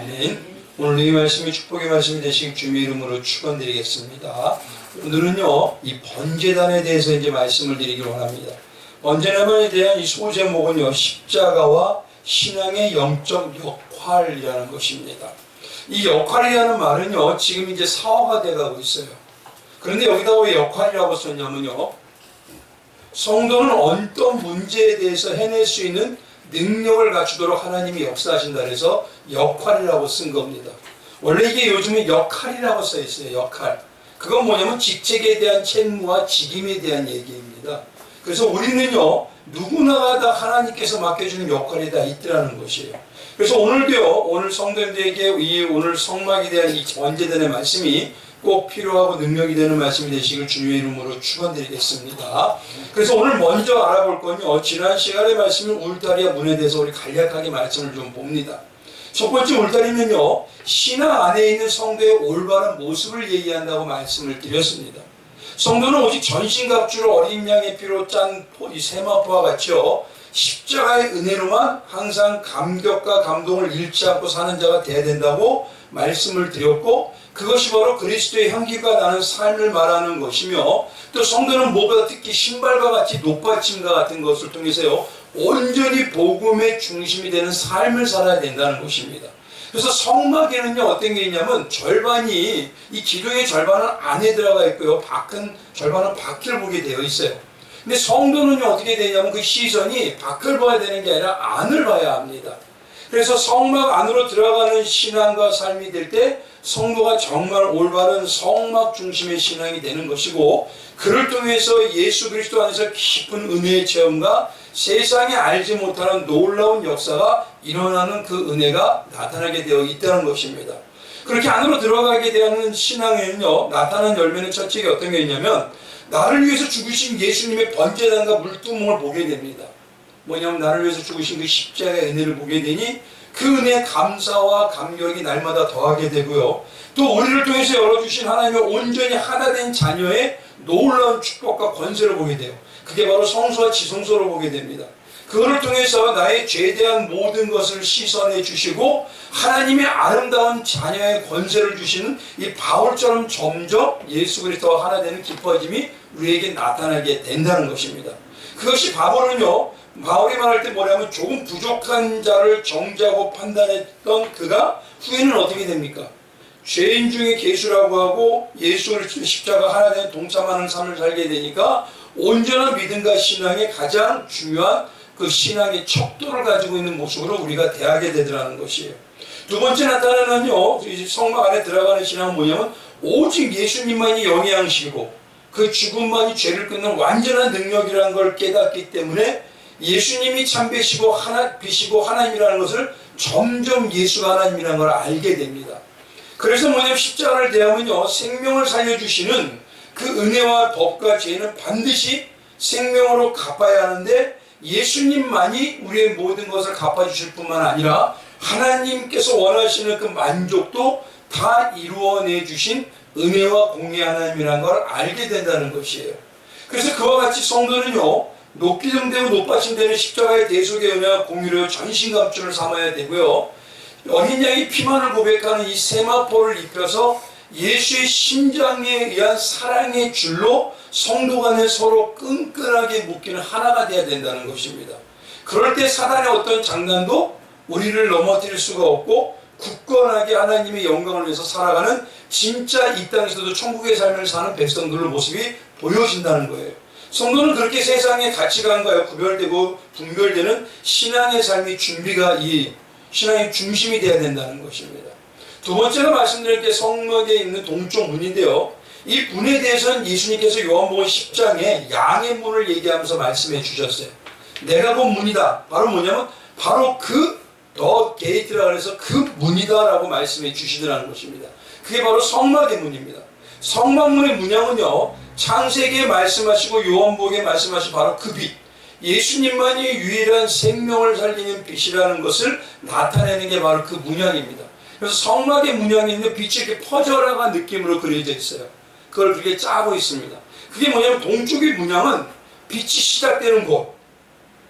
아멘. 오늘 이 말씀이 축복의 말씀이 되시길 주님의 이름으로 축원드리겠습니다. 오늘은요, 이 번제단에 대해서 이제 말씀을 드리길 원합니다. 번제단에 대한 이 소제목은요, 십자가와 신앙의 영적 역할이라는 것입니다. 이 역할이라는 말은요, 지금 이제 사화가 돼가고 있어요. 그런데 여기다가 왜 역할이라고 썼냐면요, 성도는 어떤 문제에 대해서 해낼 수 있는 능력을 갖추도록 하나님이 역사하신다 해서 역할이라고 쓴 겁니다. 원래 이게 요즘에 역할이라고 써 있어요. 역할. 그건 뭐냐면 직책에 대한 책무와 직임에 대한 얘기입니다. 그래서 우리는요, 누구나 다 하나님께서 맡겨주는 역할이 다 있더라는 것이에요. 그래서 오늘도요, 오늘 성도님들에게 이 오늘 성막에 대한 이 번제단의 말씀이 꼭 필요하고 능력이 되는 말씀이 되시길 주님의 이름으로 축원드리겠습니다. 그래서 오늘 먼저 알아볼 건요, 지난 시간의 말씀은 울타리와 문에 대해서 우리 간략하게 말씀을 좀 봅니다. 첫 번째 울타리는요, 신앙 안에 있는 성도의 올바른 모습을 얘기한다고 말씀을 드렸습니다. 성도는 오직 전신갑주로 어린 양의 피로 짠 이 세마포와 같이요, 십자가의 은혜로만 항상 감격과 감동을 잃지 않고 사는 자가 되어야 된다고 말씀을 드렸고, 그것이 바로 그리스도의 향기가 나는 삶을 말하는 것이며, 또 성도는 무엇보다 특히 신발과 같이 높아침과 같은 것을 통해서요, 온전히 복음의 중심이 되는 삶을 살아야 된다는 것입니다. 그래서 성막에는요, 어떤 게 있냐면 절반이, 이 기둥의 절반은 안에 들어가 있고요, 밖은 절반은 밖을 보게 되어 있어요. 근데 성도는요, 어떻게 되냐면 그 시선이 밖을 봐야 되는 게 아니라 안을 봐야 합니다. 그래서 성막 안으로 들어가는 신앙과 삶이 될 때 성도가 정말 올바른 성막 중심의 신앙이 되는 것이고, 그를 통해서 예수 그리스도 안에서 깊은 은혜의 체험과 세상에 알지 못하는 놀라운 역사가 일어나는 그 은혜가 나타나게 되어 있다는 것입니다. 그렇게 안으로 들어가게 되는 신앙에는요, 나타난 열매는 첫째가 어떤 게 있냐면, 나를 위해서 죽으신 예수님의 번제단과 물두멍을 보게 됩니다. 뭐냐면 나를 위해서 죽으신 그 십자가의 은혜를 보게 되니 그 은혜의 감사와 감격이 날마다 더하게 되고요, 또 우리를 통해서 열어주신 하나님의 온전히 하나 된 자녀의 놀라운 축복과 권세를 보게 돼요. 그게 바로 성소와 지성소를 보게 됩니다. 그거를 통해서 나의 죄에 대한 모든 것을 씻어내 주시고 하나님의 아름다운 자녀의 권세를 주시는 이 바울처럼 점점 예수 그리스도와 하나 되는 기뻐짐이 우리에게 나타나게 된다는 것입니다. 그것이 바울이 말할 때 뭐냐면 조금 부족한 자를 정죄하고 판단했던 그가 후에는 어떻게 됩니까? 죄인 중에 계수라고 하고 예수 그리스도 십자가 하나 되는 동참하는 삶을 살게 되니까 온전한 믿음과 신앙의 가장 중요한 그 신앙의 척도를 가지고 있는 모습으로 우리가 대하게 되더라는 것이에요. 두 번째 나타나는요, 성막 안에 들어가는 신앙은 뭐냐면 오직 예수님만이 영양시고 그 죽음만이 죄를 끊는 완전한 능력이라는 걸 깨닫기 때문에 예수님이 참되시고 빛이고 하나님이라는 것을 점점 예수가 하나님이라는 걸 알게 됩니다. 그래서 뭐냐면 십자가를 대하면요, 생명을 살려주시는 그 은혜와 법과 죄는 반드시 생명으로 갚아야 하는데, 예수님만이 우리의 모든 것을 갚아주실 뿐만 아니라 하나님께서 원하시는 그 만족도 다 이루어내 주신 은혜와 공의 하나님이라는 걸 알게 된다는 것이에요. 그래서 그와 같이 성도는요, 높기 정되고 높아진 데는 십자가의 대속의 은혜와 공의로 전신갑주를 삼아야 되고요, 어린 양이 피만을 고백하는 이 세마포를 입혀서 예수의 심장에 의한 사랑의 줄로 성도 간에 서로 끈끈하게 묶이는 하나가 되어야 된다는 것입니다. 그럴 때 사단의 어떤 장난도 우리를 넘어뜨릴 수가 없고 굳건하게 하나님의 영광을 위해서 살아가는 진짜 이 땅에서도 천국의 삶을 사는 백성들의 모습이 보여진다는 거예요. 성도는 그렇게 세상의 가치관과 구별되고 분별되는 신앙의 삶의 준비가 이 신앙의 중심이 되어야 된다는 것입니다. 두 번째로 말씀드릴 게 성막에 있는 동쪽 문인데요, 이 문에 대해서는 예수님께서 요한복음 10장에 양의 문을 얘기하면서 말씀해 주셨어요. 내가 본 문이다. 바로 뭐냐면 바로 더 게이트라 해서 그 문이다라고 말씀해 주시더라는 것입니다. 그게 바로 성막의 문입니다. 성막문의 문양은요, 창세기에 말씀하시고 요한복음에 말씀하신 바로 그 빛, 예수님만이 유일한 생명을 살리는 빛이라는 것을 나타내는 게 바로 그 문양입니다. 그래서 성막의 문양에는 빛이 이렇게 퍼져나간 느낌으로 그려져 있어요. 그걸 그렇게 짜고 있습니다. 그게 뭐냐면 동쪽의 문양은 빛이 시작되는 곳,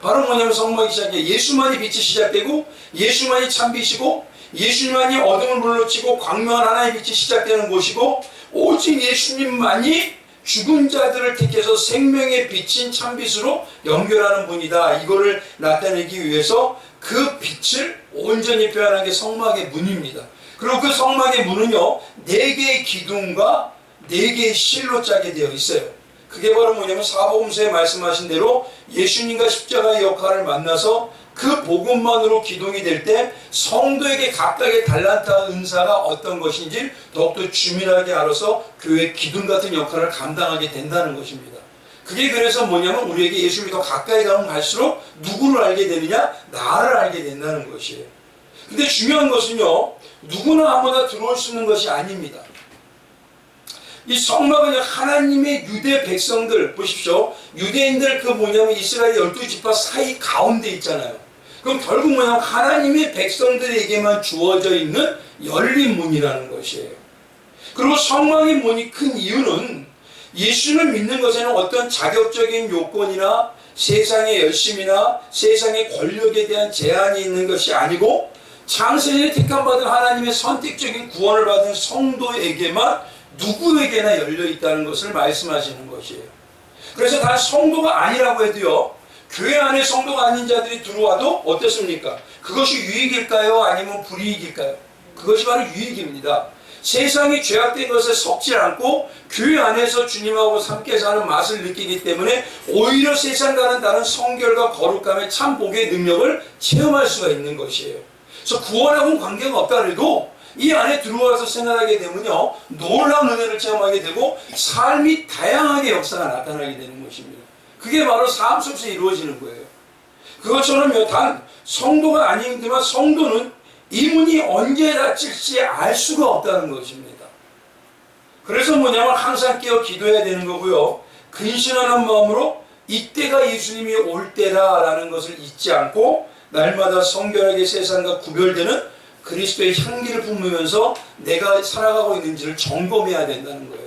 바로 뭐냐면 성막이 시작해 예수만이 빛이 시작되고 예수만이 참빛이고 예수님만이 어둠을 물러치고 광명한 하나님의 빛이 시작되는 곳이고, 오직 예수님만이 죽은 자들을 택해서 생명의 빛인 참빛으로 연결하는 분이다. 이거를 나타내기 위해서 그 빛을 온전히 표현한 게 성막의 문입니다. 그리고 그 성막의 문은요, 4개의 기둥과 4개의 실로 짜게 되어 있어요. 그게 바로 뭐냐면 사복음서에 말씀하신 대로 예수님과 십자가의 역할을 만나서 그 복음만으로 기둥이 될 때 성도에게 각각의 달란트와 은사가 어떤 것인지 더욱더 주밀하게 알아서 교회 기둥 같은 역할을 감당하게 된다는 것입니다. 그게 그래서 뭐냐면 우리에게 예수님이 더 가까이 가면 갈수록 누구를 알게 되느냐? 나를 알게 된다는 것이에요. 근데 중요한 것은요, 누구나 아무나 들어올 수 있는 것이 아닙니다. 이 성막은 하나님의 유대 백성들, 보십시오. 유대인들 그 뭐냐면 이스라엘 12지파 사이 가운데 있잖아요. 그럼 결국 뭐냐면 하나님의 백성들에게만 주어져 있는 열린 문이라는 것이에요. 그리고 성막의 문이 큰 이유는 예수를 믿는 것에는 어떤 자격적인 요건이나 세상의 열심이나 세상의 권력에 대한 제한이 있는 것이 아니고 창세전에 택함받은 하나님의 선택적인 구원을 받은 성도에게만 누구에게나 열려 있다는 것을 말씀하시는 것이에요. 그래서 다 성도가 아니라고 해도요, 교회 안에 성도가 아닌 자들이 들어와도 어떻습니까? 그것이 유익일까요? 아니면 불이익일까요? 그것이 바로 유익입니다. 세상이 죄악된 것에 섞지 않고 교회 안에서 주님하고 함께 사는 맛을 느끼기 때문에 오히려 세상과는 다른 성결과 거룩함의 참 복의 능력을 체험할 수가 있는 것이에요. 그래서 구원하고는 관계가 없다 해도 이 안에 들어와서 생활하게 되면요, 놀라운 은혜를 체험하게 되고 삶이 다양하게 역사가 나타나게 되는 것입니다. 그게 바로 삶 속에서 이루어지는 거예요. 그것처럼요, 단 성도가 아니지만 성도는 이 문이 언제 닫힐지 알 수가 없다는 것입니다. 그래서 뭐냐면 항상 깨어 기도해야 되는 거고요, 근신하는 마음으로 이때가 예수님이 올 때라라는 것을 잊지 않고 날마다 성결하게 세상과 구별되는 그리스도의 향기를 품으면서 내가 살아가고 있는지를 점검해야 된다는 거예요.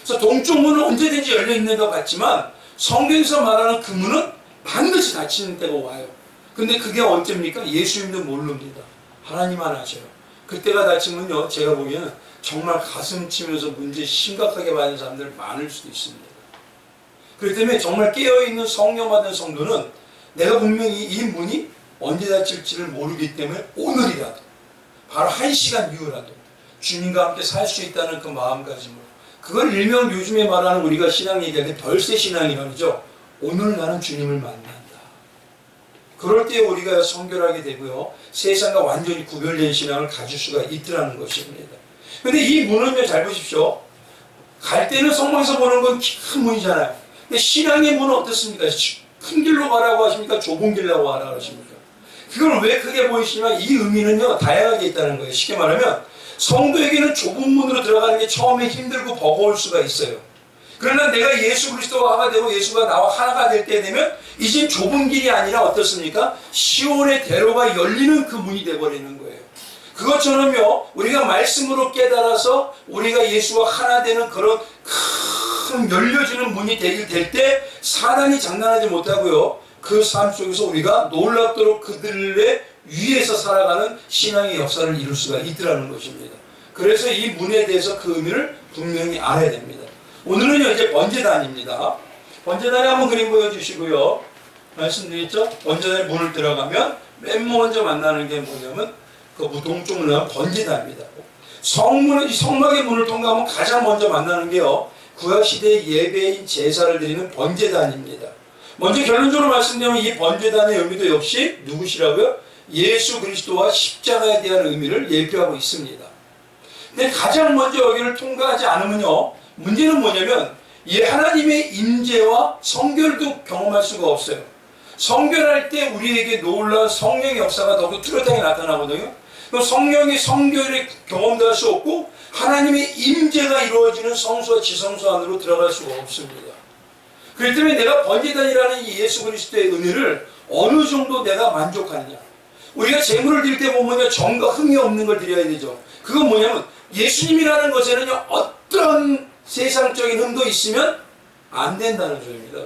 그래서 동쪽 문은 언제든지 열려 있는 것 같지만 성경에서 말하는 그 문은 반드시 닫히는 때가 와요. 근데 그게 언제입니까? 예수님도 모릅니다. 하나님만 아셔요. 그때가 닫히면요, 제가 보기에는 정말 가슴 치면서 문제 심각하게 받는 사람들 많을 수도 있습니다. 그렇기 때문에 정말 깨어있는 성령 받은 성도는 내가 분명히 이 문이 언제 닫힐지를 모르기 때문에 오늘이라도 바로 1시간 이후라도 주님과 함께 살 수 있다는 그 마음가짐으로, 그걸 일명 요즘에 말하는 우리가 신앙 얘기할 때 별세 신앙이라죠. 오늘 나는 주님을 만난다. 그럴 때 우리가 성결하게 되고요, 세상과 완전히 구별된 신앙을 가질 수가 있더라는 것입니다. 근데 이 문은요, 잘 보십시오. 갈 때는 성막에서 보는 건 큰 문이잖아요. 근데 신앙의 문은 어떻습니까? 큰 길로 가라고 하십니까? 좁은 길로 가라고 하십니까? 그걸 왜 크게 보이시지만 이 의미는요, 다양하게 있다는 거예요. 쉽게 말하면 성도에게는 좁은 문으로 들어가는 게 처음에 힘들고 버거울 수가 있어요. 그러나 내가 예수 그리스도와 하나 되고 예수가 나와 하나가 될 때 되면 이젠 좁은 길이 아니라 어떻습니까? 시온의 대로가 열리는 그 문이 되어버리는 거예요. 그것처럼요, 우리가 말씀으로 깨달아서 우리가 예수와 하나 되는 그런 큰 열려지는 문이 될 때 사단이 장난하지 못하고요, 그 삶 속에서 우리가 놀랍도록 그들의 위에서 살아가는 신앙의 역사를 이룰 수가 있더라는 것입니다. 그래서 이 문에 대해서 그 의미를 분명히 알아야 됩니다. 오늘은요, 이제 번제단입니다. 번제단에 한번 그림 보여주시고요. 말씀드렸죠? 번제단에 문을 들어가면 맨 먼저 만나는 게 뭐냐면 그 동쪽 문은 번제단입니다. 이 성막의 문을 통과하면 가장 먼저 만나는 게요, 구약시대의 예배인 제사를 드리는 번제단입니다. 먼저 결론적으로 말씀드리면 이 번제단의 의미도 역시 누구시라고요? 예수 그리스도와 십자가에 대한 의미를 예표하고 있습니다. 근데 가장 먼저 여기를 통과하지 않으면요, 문제는 뭐냐면 이 하나님의 임재와 성결도 경험할 수가 없어요. 성결할 때 우리에게 놀라운 성령의 역사가 더욱 뚜렷하게 나타나거든요. 성령의 성결의 경험도 할 수 없고 하나님의 임재가 이루어지는 성소와 지성소 안으로 들어갈 수가 없습니다. 그렇기 때문에 내가 번제단이라는 이 예수 그리스도의 은혜를 어느 정도 내가 만족하느냐. 우리가 제물을 드릴 때 보면요, 정과 흥이 없는 걸 드려야 되죠. 그건 뭐냐면 예수님이라는 것에는요, 어떤 세상적인 흠도 있으면 안 된다는 소리입니다.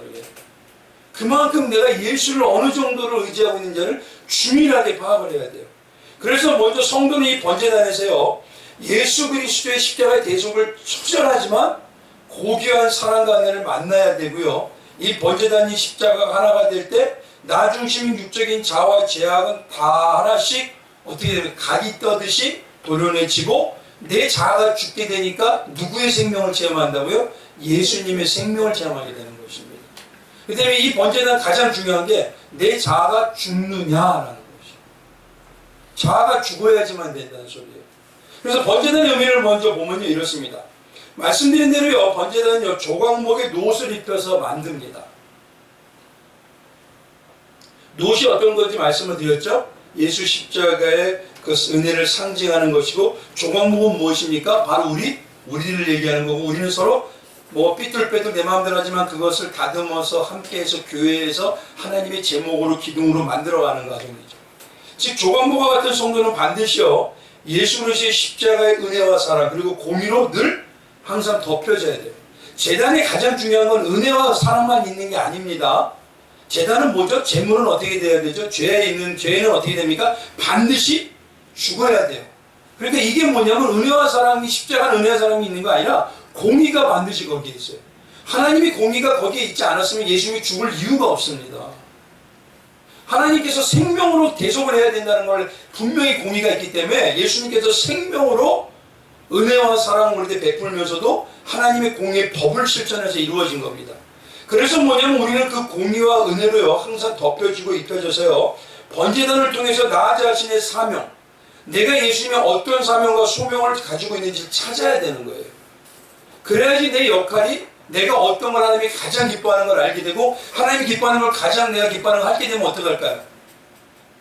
그만큼 내가 예수를 어느 정도로 의지하고 있는지를 주밀하게 파악을 해야 돼요. 그래서 먼저 성도는 이 번제단에서요, 예수 그리스도의 십자가의 대속을 처절하지만 고귀한 사랑과 은혜를 만나야 되고요. 이 번제단이 십자가가 하나가 될 때 나 중심인 육적인 자아와 죄악은 다 하나씩 어떻게 되면 각이 떠듯이 도려내지고 내 자아가 죽게 되니까 누구의 생명을 체험한다고요? 예수님의 생명을 체험하게 되는 것입니다. 그 때문에 이 번제단 가장 중요한 게 내 자아가 죽느냐라는 것이에요. 자아가 죽어야지만 된다는 소리예요. 그래서 번제단의 의미를 먼저 보면요, 이렇습니다. 말씀드린 대로요, 번제단은요, 조각목에 노옷을 입혀서 만듭니다. 노옷이 어떤 건지 말씀을 드렸죠? 예수 십자가의 그 은혜를 상징하는 것이고, 조각목은 무엇입니까? 바로 우리를 얘기하는 거고, 우리는 서로 뭐 삐뚤빼뚤 내 마음대로 하지만 그것을 다듬어서 함께해서 교회에서 하나님의 제목으로 기둥으로 만들어가는 과정이죠. 즉 조각목과 같은 성도는 반드시요, 예수 그리스도의 십자가의 은혜와 사랑 그리고 공의로 늘 항상 덮여져야 돼요. 제단의 가장 중요한 건 은혜와 사랑만 있는 게 아닙니다. 제단은 뭐죠? 재물은 어떻게 돼야 되죠? 죄는 어떻게 됩니까? 반드시 죽어야 돼요. 그러니까 이게 뭐냐면 은혜와 사랑이, 십자가는 은혜와 사랑이 있는 거 아니라 공의가 반드시 거기에 있어요. 하나님이 공의가 거기에 있지 않았으면 예수님이 죽을 이유가 없습니다. 하나님께서 생명으로 대속을 해야 된다는 걸 분명히 공의가 있기 때문에 예수님께서 생명으로 은혜와 사랑을 우리에게 베풀면서도 하나님의 공의의 법을 실천해서 이루어진 겁니다. 그래서 뭐냐면 우리는 그 공의와 은혜로요, 항상 덮여지고 입혀져서요, 번제단을 통해서 나 자신의 사명, 내가 예수님의 어떤 사명과 소명을 가지고 있는지를 찾아야 되는 거예요. 그래야지 내 역할이, 내가 어떤 걸 하나님이 가장 기뻐하는 걸 알게 되고, 하나님이 기뻐하는 걸 가장 내가 기뻐하는 걸 하게 되면 어떡할까요?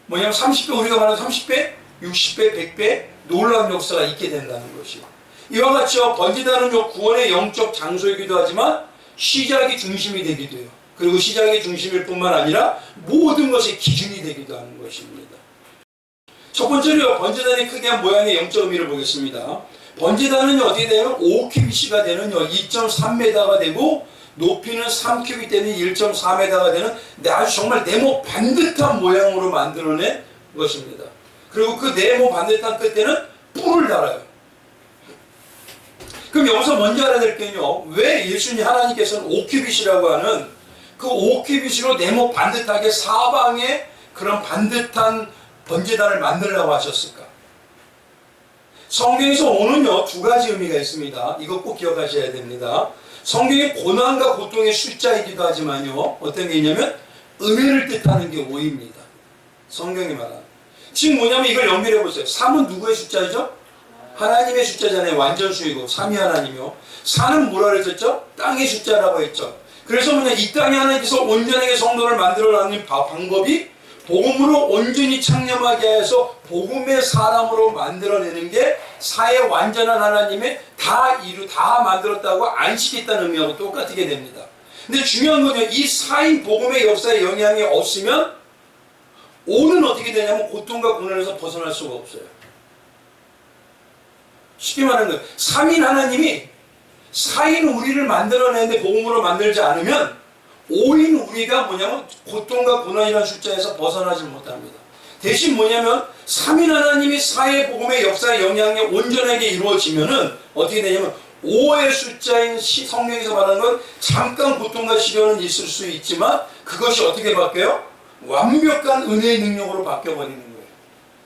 뭐냐면 30배, 우리가 말하는 30배, 60배, 100배 놀라운 역사가 있게 된다는 것이요. 이와 같이요, 번제단은요, 구원의 영적 장소이기도 하지만 시작이 중심이 되기도 해요. 그리고 시작의 중심일 뿐만 아니라 모든 것의 기준이 되기도 하는 것입니다. 첫 번째로요, 번제단의 크기와 모양의 영적 의미를 보겠습니다. 번제단은요, 어떻게 되냐면 5큐비시가 되는 2.3m가 되고, 높이는 3큐빅 되는 1.4m가 되는 아주 정말 네모 반듯한 모양으로 만들어낸 것입니다. 그리고 그 네모 반듯한 끝에는 뿔을 달아요. 그럼 여기서 먼저 알아야 될 게요, 왜 예수님 하나님께서는 5큐빗이라고 하는 그 5큐빗으로 네모 반듯하게 사방에 그런 반듯한 번제단을 만들려고 하셨을까? 성경에서 오는요, 두 가지 의미가 있습니다. 이거 꼭 기억하셔야 됩니다. 성경의 고난과 고통의 숫자이기도 하지만요, 어떤 게 있냐면 은혜를 뜻하는 게 5입니다. 성경이 말하는. 지금 뭐냐면 이걸 연결해 보세요. 3은 누구의 숫자죠? 하나님의 숫자잖아요. 완전수이고 3이 하나님이요. 4는 뭐라 그랬었죠? 땅의 숫자라고 했죠. 그래서 뭐냐, 이 땅에 하나님께서 온전하게 성도를 만들어가는 방법이 복음으로 온전히 창념하게 해서 복음의 사람으로 만들어내는 게 4의 완전한 하나님의 다 만들었다고 안식했다는 의미하고 똑같게 됩니다. 근데 중요한 건요, 이 4인 복음의 역사에 영향이 없으면 5는 어떻게 되냐면 고통과 고난에서 벗어날 수가 없어요. 쉽게 말하는 거예요. 3인 하나님이 4인 우리를 만들어내는데 복음으로 만들지 않으면 5인 우리가 뭐냐면 고통과 고난이라는 숫자에서 벗어나지 못합니다. 대신 뭐냐면 3인 하나님이 4의 복음의 역사의 영향이 온전하게 이루어지면은 어떻게 되냐면 5의 숫자인 성경에서 말하는 건 잠깐 고통과 시련은 있을 수 있지만 그것이 어떻게 바뀌어요? 완벽한 은혜의 능력으로 바뀌어버리는 거예요.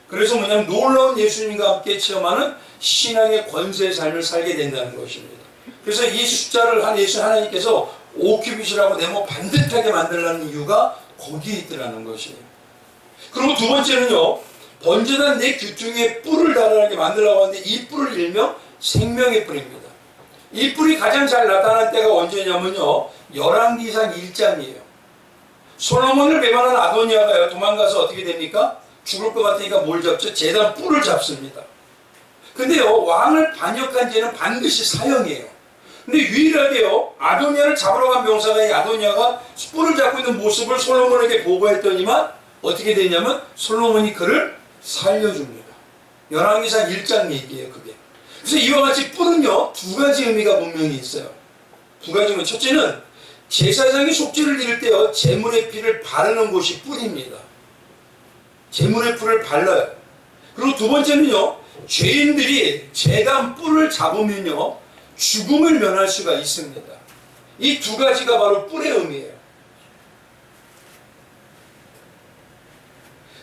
그래서 뭐냐면 놀라운 예수님과 함께 체험하는 신앙의 권세의 삶을 살게 된다는 것입니다. 그래서 이 숫자를 한 예수 하나님께서 5큐빗이라고 네모 반듯하게 만들라는 이유가 거기에 있더라는 것이에요. 그리고 두 번째는요, 번제단 내 귀퉁이에 뿔을 달아나게 만들라고 하는데 이 뿔을 일명 생명의 뿔입니다. 이 뿔이 가장 잘 나타난 때가 언제냐면요, 열왕기상 1장이에요. 솔로몬을 배반한 아도니아가요, 도망가서 어떻게 됩니까? 죽을 것 같으니까 뭘 잡죠? 제단 뿔을 잡습니다. 근데요, 왕을 반역한 죄는 반드시 사형이에요. 근데 유일하게요, 아도니아를 잡으러 간 병사가 이 아도니아가 뿔을 잡고 있는 모습을 솔로몬에게 보고했더니만 어떻게 되냐면 솔로몬이 그를 살려줍니다. 열왕기상 1장 얘기예요, 그게. 그래서 이와 같이 뿔은요, 두 가지 의미가 분명히 있어요. 두 가지 의미. 첫째는 제사장이 속죄를 드릴 때요, 제물의 피를 바르는 곳이 뿔입니다. 제물의 피를 발라요. 그리고 두 번째는요, 죄인들이 제단 뿔을 잡으면요 죽음을 면할 수가 있습니다. 이 두 가지가 바로 뿔의 의미예요.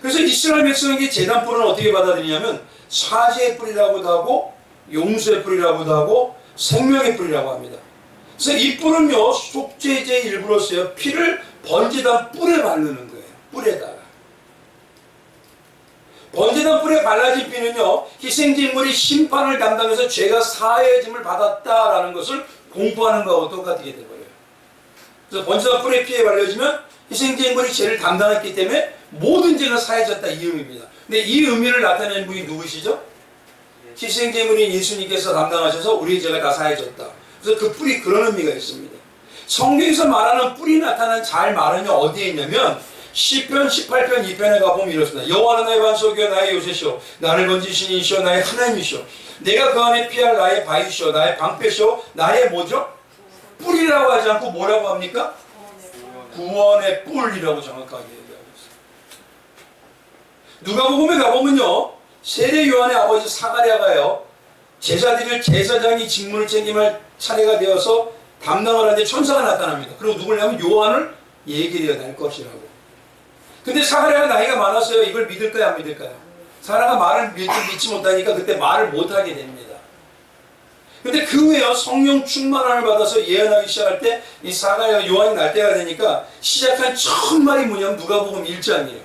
그래서 이스라엘 백성에게 제단 뿔은 어떻게 받아들이냐면 사죄의 뿔이라고도 하고 용서의 뿔이라고도 하고 생명의 뿔이라고 합니다. 그래서 이 뿔은요 속죄제의 일부로서요 피를 번제단 뿔에 바르는 거예요. 뿔에다가 번제단 뿔에 발라진 피는요 희생제물이 심판을 담당해서 죄가 사해짐을 받았다라는 것을 공포하는 거하고 똑같게 되버려요. 그래서 번제단 뿔에 피에 발라지면 희생제물이 죄를 담당했기 때문에 모든 죄가 사해졌다 이 의미입니다. 근데 이 의미를 나타내는 분이 누구시죠? 희생제물인 예수님께서 담당하셔서 우리의 죄가 다 사해졌다. 그래서 그 뿔이 그런 의미가 있습니다. 성경에서 말하는 뿔이 나타난 잘 말은요 어디에 있냐면 시편 18편 2편에 가보면 이렇습니다. 여호와는 나의 반석이요 나의 요새시오 나를 건지신 이시오 나의 하나님이시오 내가 그 안에 피할 나의 바위시오 나의 방패시오 나의 뭐죠? 뿔이라고 하지 않고 뭐라고 합니까? 구원의 뿔이라고 정확하게 얘기하고 있어요. 누가복음에 가보면요 세례 요한의 아버지 사가랴가요 제자들을 제사장이 직무를 책임할 차례가 되어서 담당을 하는데 천사가 나타납니다. 그리고 누구냐면 요한을 예기되어 날 것이라고. 근데 사가랴가 나이가 많았어요. 이걸 믿을까요 안 믿을까요? 사가랴가 말을 믿지 못하니까 그때 말을 못하게 됩니다. 근데 그 후에요 성령 충만함을 받아서 예언하기 시작할 때 이 사가랴 요한이 날 때가 되니까 시작한 첫 말이 뭐냐면 누가복음 1장이에요.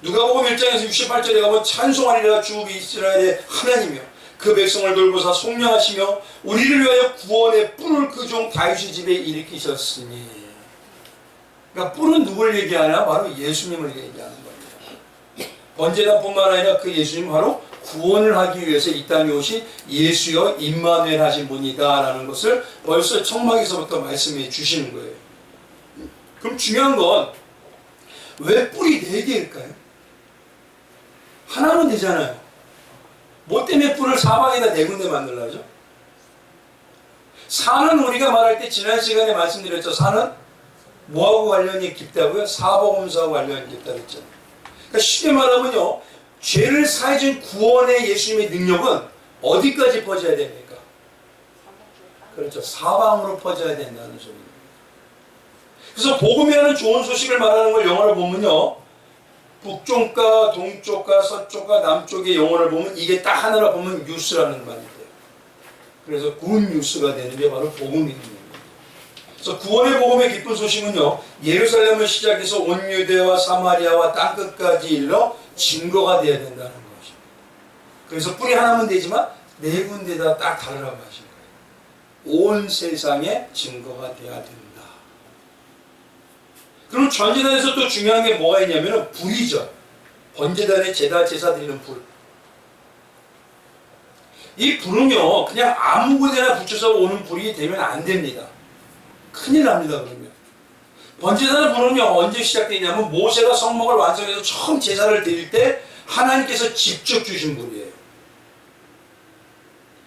누가복음 1장에서 68절에 가면 찬송하리라 주 이스라엘의 하나님이여 그 백성을 돌보사 속량하시며 우리를 위하여 구원의 뿔을 그 종 다윗의 집에 일으키셨으니. 그러니까 뿔은 누굴 얘기하냐? 바로 예수님을 얘기하는 겁니다. 번제단뿐만 아니라 그 예수님 바로 구원을 하기 위해서 이 땅에 오신 예수여 임마누엘 하신 분이다 라는 것을 벌써 청막에서부터 말씀해 주시는 거예요. 그럼 중요한 건 왜 뿔이 4개일까요? 하나면 되잖아요. 뭐 때문에 뿔을 사방에다 4군데 만들라죠? 산은 우리가 말할 때 지난 시간에 말씀드렸죠. 산은 뭐하고 관련이 깊다고요? 사복음서하고 관련이 깊다 그랬잖아요. 그러니까 쉽게 말하면요. 죄를 사해준 구원의 예수님의 능력은 어디까지 퍼져야 됩니까? 그렇죠. 사방으로 퍼져야 된다는 소리입니다. 그래서 복음이라는 좋은 소식을 말하는 걸 영어로 보면요. 북쪽과 동쪽과 서쪽과 남쪽의 영어를 보면 이게 딱 하나로 보면 뉴스라는 말이 돼요. 그래서 굿 뉴스가 되는 게 바로 복음입니다. 그래서 구원의 복음의 기쁜 소식은요. 예루살렘을 시작해서 온 유대와 사마리아와 땅끝까지 일러 증거가 되어야 된다는 것입니다. 그래서 뿔이 하나면 되지만 4군데다 딱 다르라고 하신 거예요. 온 세상에 증거가 되어야 된다. 그럼 전제단에서 또 중요한 게 뭐가 있냐면 불이죠. 번제단에 제사 드리는 불. 이 불은요 그냥 아무 곳에나 붙여서 오는 불이 되면 안 됩니다. 큰일 납니다. 그러면 번제단의 불은요 언제 시작되냐면 모세가 성막을 완성해서 처음 제사를 드릴 때 하나님께서 직접 주신 불이에요.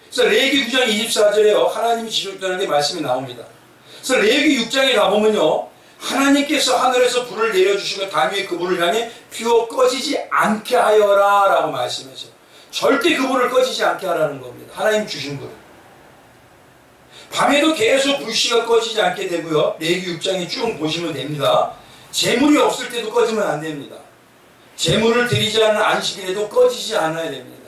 그래서 레위기 9장 24절에요 하나님이 지셨다는 게 말씀이 나옵니다. 그래서 레위기 6장에 가보면요 하나님께서 하늘에서 불을 내려주시고 단 위에 그 불을 향해 피워 꺼지지 않게 하여라 라고 말씀하세요. 절대 그 불을 꺼지지 않게 하라는 겁니다. 하나님 주신 불. 밤에도 계속 불씨가 꺼지지 않게 되고요. 레위기 6장에 쭉 보시면 됩니다. 재물이 없을 때도 꺼지면 안 됩니다. 재물을 드리지 않는 안식일에도 꺼지지 않아야 됩니다.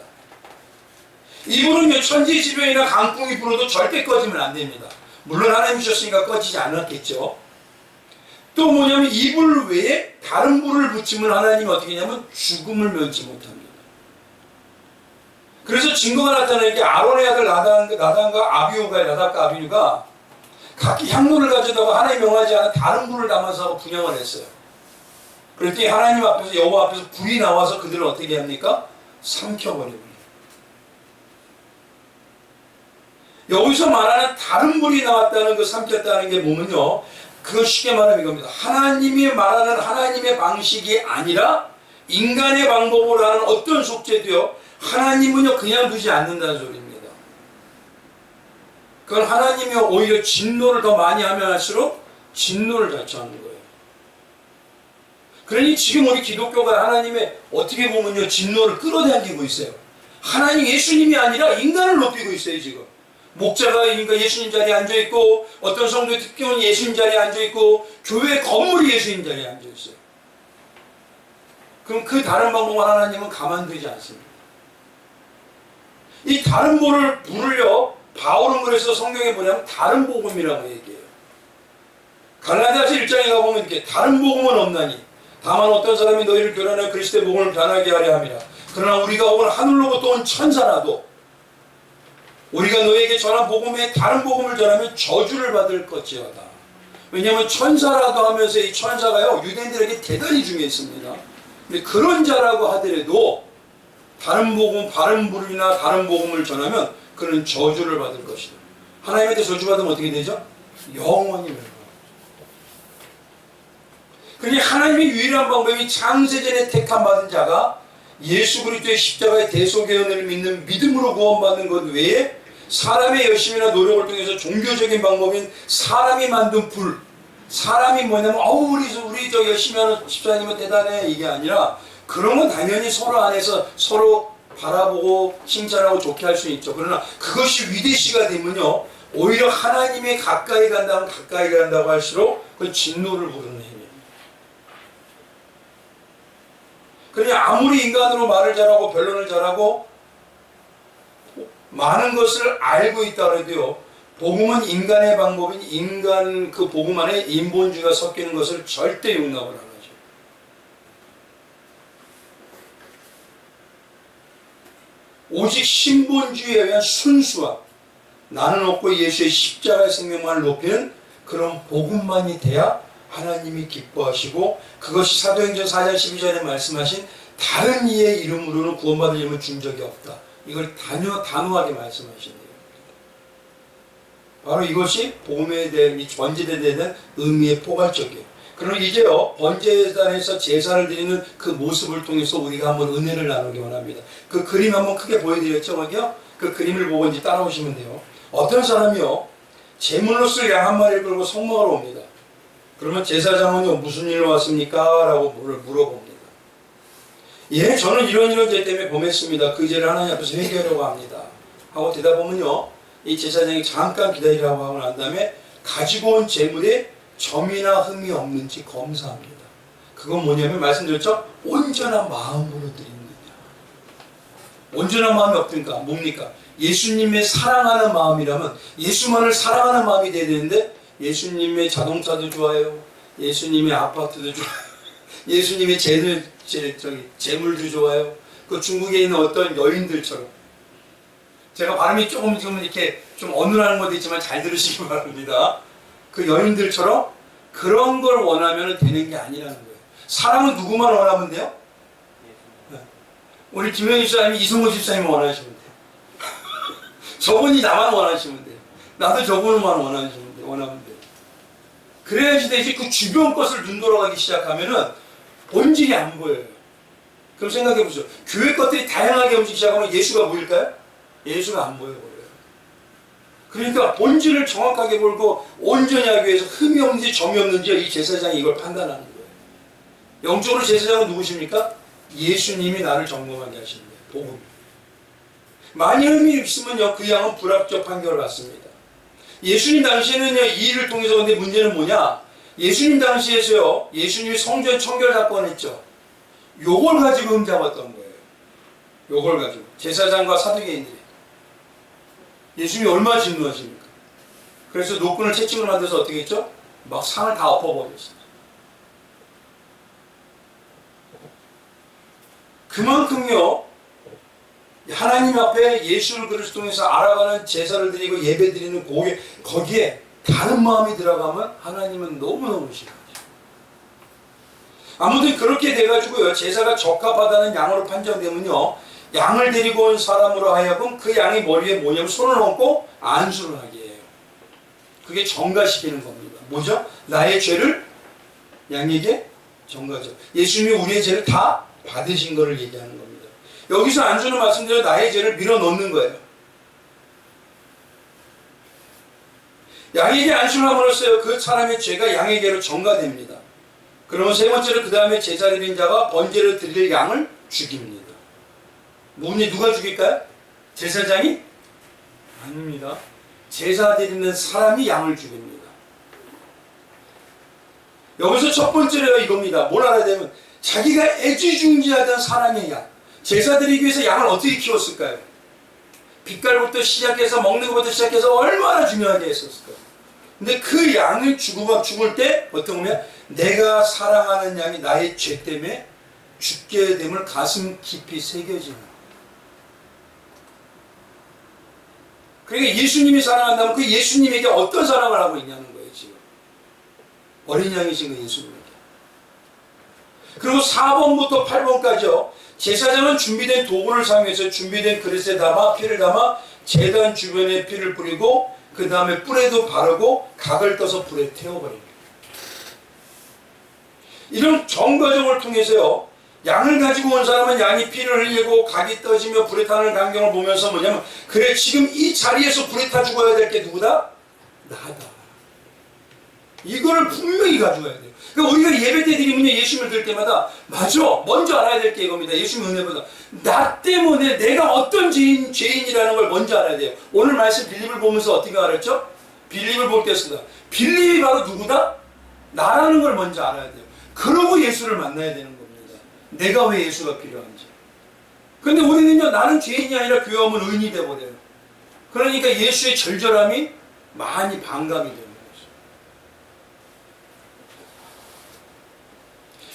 이 불은요 천지지변이나 강풍이 불어도 절대 꺼지면 안 됩니다. 물론 하나님 주셨으니까 꺼지지 않았겠죠. 또 뭐냐면 이 불 외에 다른 불을 붙이면 하나님이 어떻게 하냐면 죽음을 면치 못합니다. 그래서 증거가 나타나는 게 아론의 아들 나단과 나답과 아비후가 각기 향로를 가져다가 하나님 명하지 않은 다른 불을 담아서 분향을 했어요. 그랬더니 하나님 앞에서 여호와 앞에서 불이 나와서 그들을 어떻게 합니까? 삼켜버립니다. 여기서 말하는 다른 불이 나왔다는 그 삼켰다는 게 뭐면요 그거 쉽게 말하면 이겁니다. 하나님이 말하는 하나님의 방식이 아니라 인간의 방법으로 하는 어떤 속죄도요 하나님은요 그냥 두지 않는다는 소리입니다. 그건 하나님이 오히려 진노를 더 많이 하면 할수록 진노를 자초하는 거예요. 그러니 지금 우리 기독교가 하나님의 어떻게 보면요 진노를 끌어당기고 있어요. 하나님 예수님이 아니라 인간을 높이고 있어요. 지금 목자가 그러니까 예수님 자리에 앉아있고 어떤 성도의 특경은 예수님 자리에 앉아있고 교회 건물이 예수님 자리에 앉아있어요. 그럼 그 다른 방법을 하나님은 가만두지 않습니다. 이 다른 불을요 바울은 그래서 성경에 뭐냐면 다른 복음이라고 얘기해요. 갈라디아서 1장에 가보면 이렇게 다른 복음은 없나니 다만 어떤 사람이 너희를 교란하여 그리스도의 복음을 변하게 하려 함이라. 그러나 우리가 오늘 하늘로부터 온 천사라도 우리가 너에게 전한 복음에 다른 복음을 전하면 저주를 받을 것이어다. 왜냐하면 천사라도 하면서 이 천사가요 유대인들에게 대단히 중요했습니다. 근데 그런 자라고 하더라도 다른 복음, 다른 불이나 다른 복음을 전하면 그는 저주를 받을 것이다. 하나님한테 저주받으면 어떻게 되죠? 영원히 멸망. 그러니 하나님의 유일한 방법이 창세전에 택함 받은 자가 예수 그리스도의 십자가의 대속의원을 믿는 믿음으로 구원받는 것 외에 사람의 열심이나 노력을 통해서 종교적인 방법인 사람이 만든 불, 사람이 뭐냐면 우리 저 열심히 하는 집사님은 대단해 이게 아니라 그런 건 당연히 서로 안에서 서로 바라보고 칭찬하고 좋게 할 수 있죠. 그러나 그것이 위대시가 되면요 오히려 하나님의 가까이 간다고 할수록 그건 진노를 부르는 행위입니다. 그러니 아무리 인간으로 말을 잘하고 변론을 잘하고 많은 것을 알고 있다 해도요 복음은 인간의 방법인 인간 그 복음 안에 인본주의가 섞이는 것을 절대 용납을 안 하죠. 오직 신본주의에 의한 순수한 나는 없고 예수의 십자가의 생명만을 높이는 그런 복음만이 돼야 하나님이 기뻐하시고 그것이 사도행전 4장 12절에 말씀하신 다른 이의 이름으로는 구원받을 이름을 준 적이 없다. 이걸 단호하게 말씀하시네요. 바로 이것이 복음에 대한 이 번제대에 대한 의미의 포괄적이에요. 그럼 이제요 번제단에서 제사를 드리는 그 모습을 통해서 우리가 한번 은혜를 나누기 원합니다. 그 그림 한번 크게 보여드렸죠, 거기요? 그 그림을 보고 이제 따라오시면 돼요. 어떤 사람이요 제물로 쓸 양 한 마리를 끌고 성막으로 옵니다. 그러면 제사장은요 무슨 일로 왔습니까? 라고 물어봅니다. 예, 저는 이런 죄 때문에 범했습니다. 그 죄를 하나님 앞에서 회개하려고 합니다. 하고 대답하면요 이 제사장이 잠깐 기다리라고 하고 난 다음에 가지고 온 제물에 점이나 흠이 없는지 검사합니다. 그건 뭐냐면 말씀드렸죠? 온전한 마음으로 드리는 거냐. 온전한 마음이 없으니까 뭡니까? 예수님의 사랑하는 마음이라면 예수만을 사랑하는 마음이 돼야 되는데 예수님의 자동차도 좋아요. 예수님의 아파트도 좋아요. 예수님의 재물도 좋아요. 그 중국에 있는 어떤 여인들처럼 제가 발음이 조금 이렇게 좀 어눌한 것도 있지만 잘 들으시기 바랍니다. 그 여인들처럼 그런 걸 원하면 되는 게 아니라는 거예요. 사람은 누구만 원하면 돼요? 네. 우리 김영희 집사님이 이성호 집사님을 원하시면 돼요. 저분이 나만 원하시면 돼요. 나도 저분만 원하면 돼요. 그래야지 되지 그 주변 것을 눈 돌아가기 시작하면은 본질이 안 보여요. 그럼 생각해 보세요. 교회 것들이 다양하게 움직이기 시작하면 예수가 보일까요? 예수가 안 보여버려요. 그러니까 본질을 정확하게 보고 온전히 하기 위해서 흠이 없는지 점이 없는지 이 제사장이 이걸 판단하는 거예요. 영적으로 제사장은 누구십니까? 예수님이 나를 점검하게 하시는 거예요. 복음. 만일 흠이 있으면요 그 양은 불합격 판결을 받습니다. 예수님 당시에는요 이 일을 통해서 근데 문제는 뭐냐? 예수님 당시에서요 예수님이 성전 청결 사건 했죠. 요걸 가지고 흠 잡았던 거예요. 요걸 가지고 제사장과 사두개인들이 예수님이 얼마나 진노하십니까? 그래서 노끈을 채찍으로 만들어서 어떻게 했죠? 막 상을 다 엎어버렸어요. 그만큼요 하나님 앞에 예수를 그리스도 통해서 알아가는 제사를 드리고 예배 드리는 거기에 다른 마음이 들어가면 하나님은 너무너무 싫어하죠. 아무튼 그렇게 돼가지고요 제사가 적합하다는 양으로 판정되면요 양을 데리고 온 사람으로 하여금 그 양이 머리에 뭐냐면 손을 얹고 안수를 하게 해요. 그게 정가시키는 겁니다. 뭐죠? 나의 죄를 양에게 정가죠. 예수님이 우리의 죄를 다 받으신 것을 얘기하는 겁니다. 여기서 안수는 말씀대로 나의 죄를 밀어넣는 거예요. 양에게 안수를 함으로써 그 사람의 죄가 양에게로 전가됩니다. 그러면 세 번째로 그 다음에 제사 드린 자가 번제를 드릴 양을 죽입니다. 누가 죽일까요? 제사장이? 아닙니다. 제사 드리는 사람이 양을 죽입니다. 여기서 첫 번째로 이겁니다. 뭘 알아야 되면 자기가 애지중지하던 사람의 양. 제사 드리기 위해서 양을 어떻게 키웠을까요? 빛깔부터 시작해서 먹는 것부터 시작해서 얼마나 중요하게 했었을까요? 근데 그 양을 죽을 때 어떤 보면 내가 사랑하는 양이 나의 죄 때문에 죽게 됨을 가슴 깊이 새겨지는. 그러니까 예수님이 사랑한다면 그 예수님에게 어떤 사랑을 하고 있냐는 거예요, 지금. 어린 양이신 그 예수님에게. 그리고 4번부터 8번까지요. 제사장은 준비된 도구를 사용해서 준비된 그릇에 담아 피를 담아 제단 주변에 피를 뿌리고 그 다음에 뿔에도 바르고 각을 떠서 불에 태워버립니다. 이런 정과정을 통해서요. 양을 가지고 온 사람은 양이 피를 흘리고 각이 떠지며 불에 타는 광경을 보면서 뭐냐면 그래 지금 이 자리에서 불에 타 죽어야 될 게 누구다? 나다. 이거를 분명히 가져와야 돼요. 그러니까 우리가 예배 때 드리면요 예수님을 들 때마다 맞아 먼저 알아야 될 게 이겁니다. 예수님 은혜보다 나 때문에 내가 어떤 죄인이라는 걸 먼저 알아야 돼요. 오늘 말씀 빌립을 보면서 어떻게 알았죠? 빌립을 볼 때 쓰다. 빌립이 바로 누구다? 나라는 걸 먼저 알아야 돼요. 그러고 예수를 만나야 되는 겁니다. 내가 왜 예수가 필요한지. 근데 우리는요 나는 죄인이 아니라 교회 오면 의인이 되어버려요. 그러니까 예수의 절절함이 많이 반감이 돼요.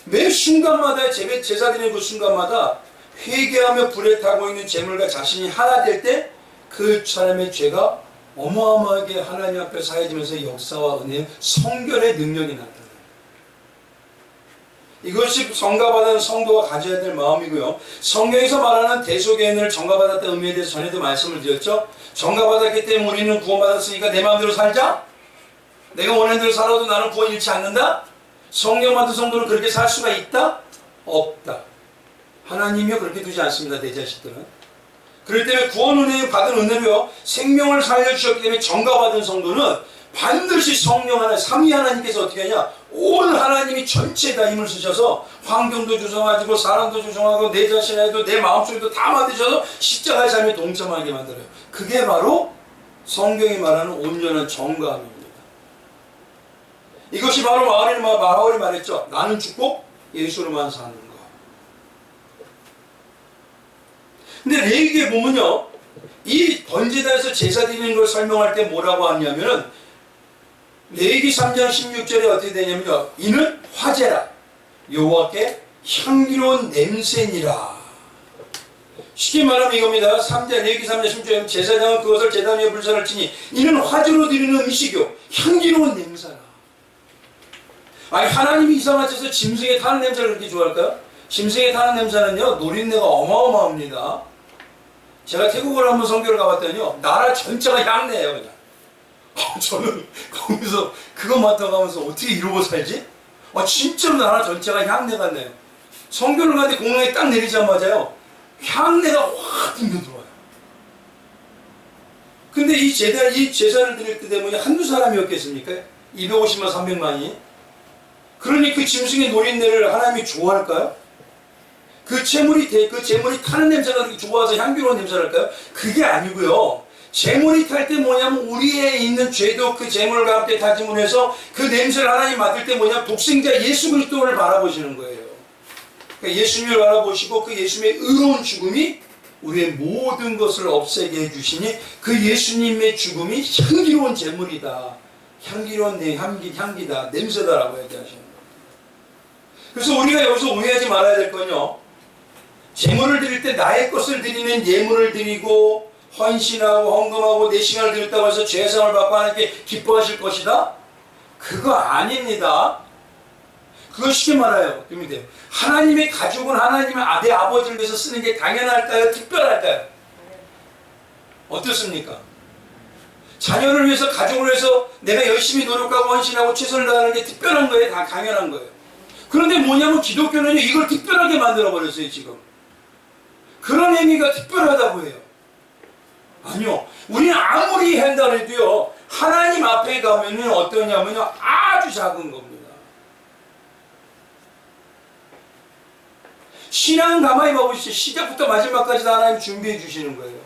매 순간마다 제사 드리는 그 순간마다 회개하며 불에 타고 있는 재물과 자신이 하나 될 때 그 사람의 죄가 어마어마하게 하나님 앞에 사해지면서 역사와 은혜, 성결의 능력이 나타나요. 이것이 정가받은 성도가 가져야 될 마음이고요. 성경에서 말하는 대속의인을 정가받았다는 의미에 대해서 전에도 말씀을 드렸죠. 정가받았기 때문에 우리는 구원받았으니까 내 마음대로 살자. 내가 원하는 대로 살아도 나는 구원 잃지 않는다. 성령 받은 성도는 그렇게 살 수가 있다? 없다. 하나님이요 그렇게 두지 않습니다. 내 자식들은. 그럴 때문에 구원 은혜 받은 은혜로요 생명을 살려주셨기 때문에 정가받은 성도는 반드시 성령 하나 삼위 하나님께서 어떻게 하냐 온 하나님이 전체 다 힘을 쓰셔서 환경도 조성하시고 사람도 조성하고 내 자신에도 내 마음속에도 다 만드셔서 십자가의 삶에 동참하게 만들어요. 그게 바로 성경이 말하는 온전한 정가함입니다. 이것이 바로 바울이 말했죠. 나는 죽고 예수로만 사는 것. 근데 레위기에 보면요. 이 번제단에서 제사 드리는 걸 설명할 때 뭐라고 하냐면은 레위기 3장 16절에 어떻게 되냐면요. 이는 화제라. 여호와께 향기로운 냄새니라. 쉽게 말하면 이겁니다. 레위기 3장 16절에 제사장은 그것을 제단 위에 불사를 치니 이는 화제로 드리는 음식이요. 향기로운 냄새라. 아니 하나님이 이상하셔서 짐승에 타는 냄새를 그렇게 좋아할까요? 짐승에 타는 냄새는요 노린내가 어마어마합니다. 제가 태국을 한번 선교를 가봤더니요 나라 전체가 향내예요 그냥. 저는 거기서 그거 맡아가면서 어떻게 이러고 살지? 진짜로 나라 전체가 향내가 나요. 선교를 가는데 공항에 딱 내리자마자요 향내가 확 풍겨 들어와요. 근데 이 제사를 드릴 때 되면 한두 사람이었겠습니까? 250만 300만이. 그러니 그 짐승의 노린내를 하나님이 좋아할까요? 그 재물이 타는 냄새가 그렇게 좋아서 향기로운 냄새를 할까요? 그게 아니고요. 재물이 탈 때 뭐냐면 우리에 있는 죄도 그 재물과 함께 다짐을 해서 그 냄새를 하나님 맡을 때 뭐냐면 독생자 예수 그리스도를 바라보시는 거예요. 그러니까 예수님을 바라보시고 그 예수님의 의로운 죽음이 우리의 모든 것을 없애게 해주시니 그 예수님의 죽음이 향기로운 재물이다. 향기로운 향기다. 냄새다라고 얘기하시는 거예요. 그래서 우리가 여기서 오해하지 말아야 될 건요. 제물을 드릴 때 나의 것을 드리는 예물을 드리고 헌신하고 헌금하고 내 시간을 드렸다고 해서 죄상을 받고 하나님께 기뻐하실 것이다? 그거 아닙니다. 그거 쉽게 말해요. 하나님의 가족은 하나님의 내 아버지를 위해서 쓰는 게 당연할까요? 특별할까요? 어떻습니까? 자녀를 위해서 가족을 위해서 내가 열심히 노력하고 헌신하고 최선을 다하는 게 특별한 거예요? 다 당연한 거예요. 그런데 뭐냐면 기독교는요 이걸 특별하게 만들어 버렸어요 지금. 그런 행위가 특별하다고 해요. 아니요. 우리는 아무리 한다 해도요 하나님 앞에 가면은 어떠냐면요 아주 작은 겁니다. 신앙 가만히 봐보십시오. 시작부터 마지막까지 다 하나님 준비해 주시는 거예요.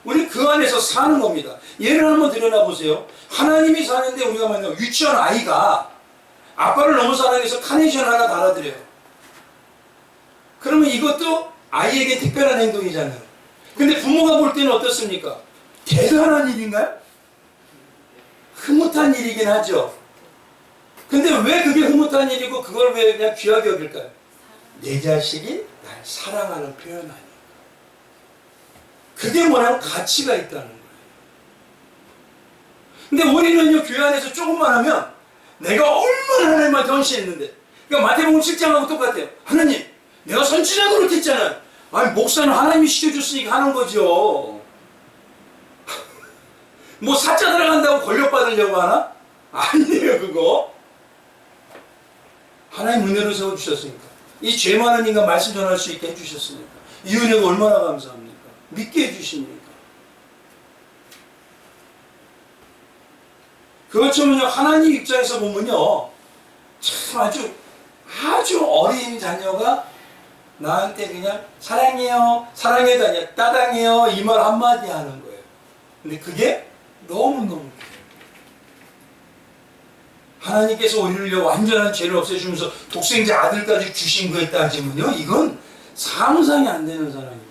우리 그 안에서 사는 겁니다. 예를 한번 들여나 보세요. 하나님이 사는데 우리가 만약 유치원 아이가 아빠를 너무 사랑해서 카네이션 하나 달아드려요. 그러면 이것도 아이에게 특별한 행동이잖아요. 근데 부모가 볼 때는 어떻습니까? 대단한 일인가요? 흐뭇한 일이긴 하죠. 근데 왜 그게 흐뭇한 일이고 그걸 왜 그냥 귀하게 여길까요? 내 자식이 날 사랑하는 표현 아니에요. 그게 뭐냐면 가치가 있다는 거예요. 근데 우리는요, 교회 안에서 조금만 하면 내가 얼마나 하나님한테 헌신했는데, 그러니까 마태복음 7장하고 똑같아요. 하나님, 내가 선지자로 했잖아요. 아니, 목사는 하나님이 시켜줬으니까 하는 거죠. 뭐 사자 들어간다고 권력받으려고 하나? 아니에요, 그거. 하나님 은혜로 세워주셨으니까. 이 죄 많은 인간 말씀 전할 수 있게 해주셨으니까. 이 은혜가 얼마나 감사합니까? 믿게 해주십니까? 그렇지만요, 하나님 입장에서 보면요, 참 아주 어린 자녀가 나한테 그냥 사랑해요, 사랑해도 아니야, 따당해요, 이 말 한마디 하는 거예요. 근데 그게 너무너무 하나님께서 우리를 완전한 죄를 없애주면서 독생자 아들까지 주신 거에 따지면요, 이건 상상이 안 되는 사랑입니다.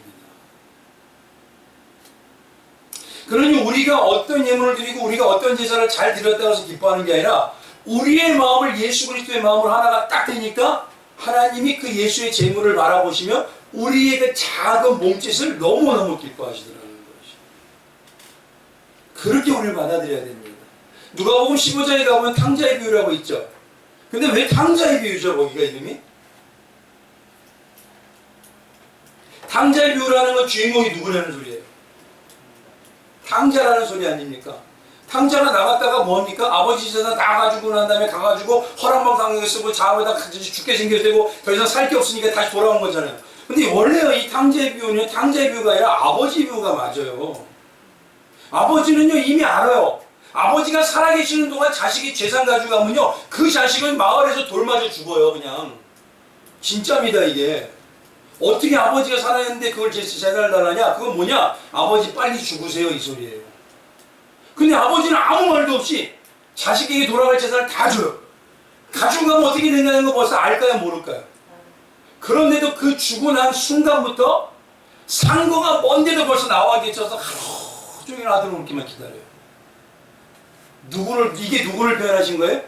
그러니 우리가 어떤 예물을 드리고 우리가 어떤 제사를 잘 드렸다고 해서 기뻐하는 게 아니라 우리의 마음을 예수 그리스도의 마음으로 하나가 딱 되니까 하나님이 그 예수의 제물을 바라보시며 우리의 그 작은 몸짓을 너무너무 기뻐하시더라는 것이죠. 그렇게 우리를 받아들여야 됩니다. 누가복음 15장에 가보면 탕자의 비유라고 있죠. 근데 왜 탕자의 비유죠, 거기가 이름이? 탕자의 비유라는 건 주인공이 누구라는 소리예요? 탕자라는 소리 아닙니까? 탕자가 나갔다가 뭡니까? 아버지 재산 다 가지고 난 다음에 가가지고 허락만 강하게 쓰고 자업에다 죽게 생겨되고 더 이상 살 게 없으니까 다시 돌아온 거잖아요. 근데 원래 이 탕자의 비유는 탕자의 비유가 아니라 아버지 비유가 맞아요. 아버지는요, 이미 알아요. 아버지가 살아계시는 동안 자식이 재산 가지고 가면요, 그 자식은 마을에서 돌 맞아 죽어요, 그냥. 진짜입니다, 이게. 어떻게 아버지가 살아있는데 그걸 재산을 달라냐? 그건 뭐냐? 아버지 빨리 죽으세요, 이 소리예요. 근데 아버지는 아무 말도 없이 자식에게 돌아갈 재산을 다 줘요. 가지고 가면 어떻게 된다는 거 벌써 알까요, 모를까요? 그런데도 그 주고 난 순간부터 상고가 먼데도 벌써 나와 계셔서 하루 종일 아들 오기만 기다려요. 이게 누구를 표현하신 거예요?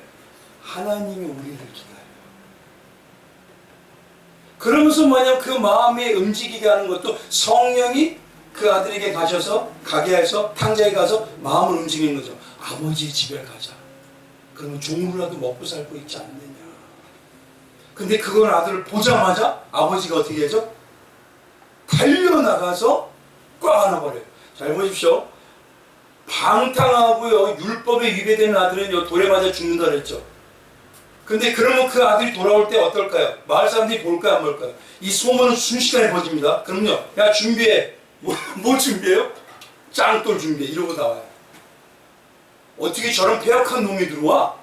하나님이 우리를 기다려요. 그러면서 뭐냐면 그 마음에 움직이게 하는 것도 성령이 그 아들에게 가게 해서 탕자에 가서 마음을 움직이는 거죠. 아버지 집에 가자. 그러면 종으로라도 먹고 살고 있지 않느냐. 근데 그걸 아들을 보자마자 아버지가 어떻게 하죠? 달려나가서 꽉 안아버려요. 잘 보십시오. 방탕하고요, 율법에 위배되는 아들은 돌에 맞아 죽는다 그랬죠. 근데 그러면 그 아들이 돌아올 때 어떨까요? 마을 사람들이 볼까요, 안 볼까요? 이 소문은 순식간에 퍼집니다. 그럼요, 야 준비해. 뭐 준비해요? 짱돌 준비해. 이러고 나와요. 어떻게 저런 폐역한 놈이 들어와?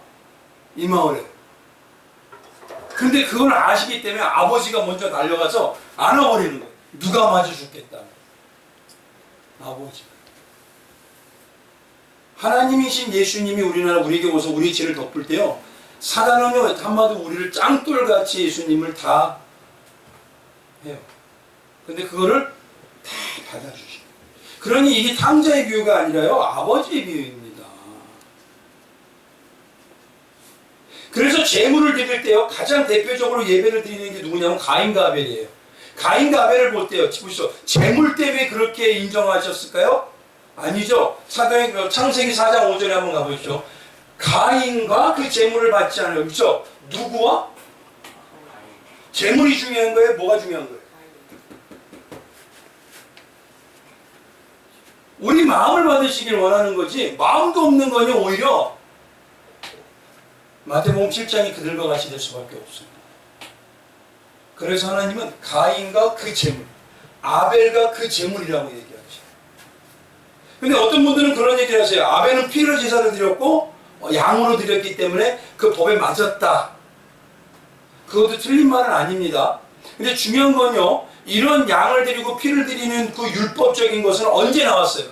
이 마을에. 근데 그걸 아시기 때문에 아버지가 먼저 달려가서 안아버리는 거예요. 누가 맞아 죽겠다. 아버지. 하나님이신 예수님이 우리에게 오서 우리의 죄를 덮을 때요, 사단은요, 한마디로 우리를 짱돌같이 예수님을 다 해요. 근데 그거를 다 받아주시고. 그러니 이게 탕자의 비유가 아니라요, 아버지의 비유입니다. 그래서 제물을 드릴 때요, 가장 대표적으로 예배를 드리는 게 누구냐면 가인과 아벨이에요. 가인과 아벨을 볼 때요, 보시죠. 제물 때문에 그렇게 인정하셨을까요? 아니죠. 창세기 4장 5절에 한번 가보시죠. 가인과 그 제물을 받지 않아요. 그렇죠? 누구와? 제물이 중요한 거예요? 뭐가 중요한 거예요? 우리 마음을 받으시길 원하는 거지, 마음도 없는 거는 오히려 마태복음 7장이 그들과 같이 될 수밖에 없습니다. 그래서 하나님은 가인과 그 제물, 아벨과 그 제물이라고 얘기하죠. 근데 어떤 분들은 그런 얘기를 하세요. 아벨은 피로 제사를 드렸고 양으로 드렸기 때문에 그 법에 맞았다. 그것도 틀린 말은 아닙니다. 근데 중요한 건요, 이런 양을 드리고 피를 드리는 그 율법적인 것은 언제 나왔어요?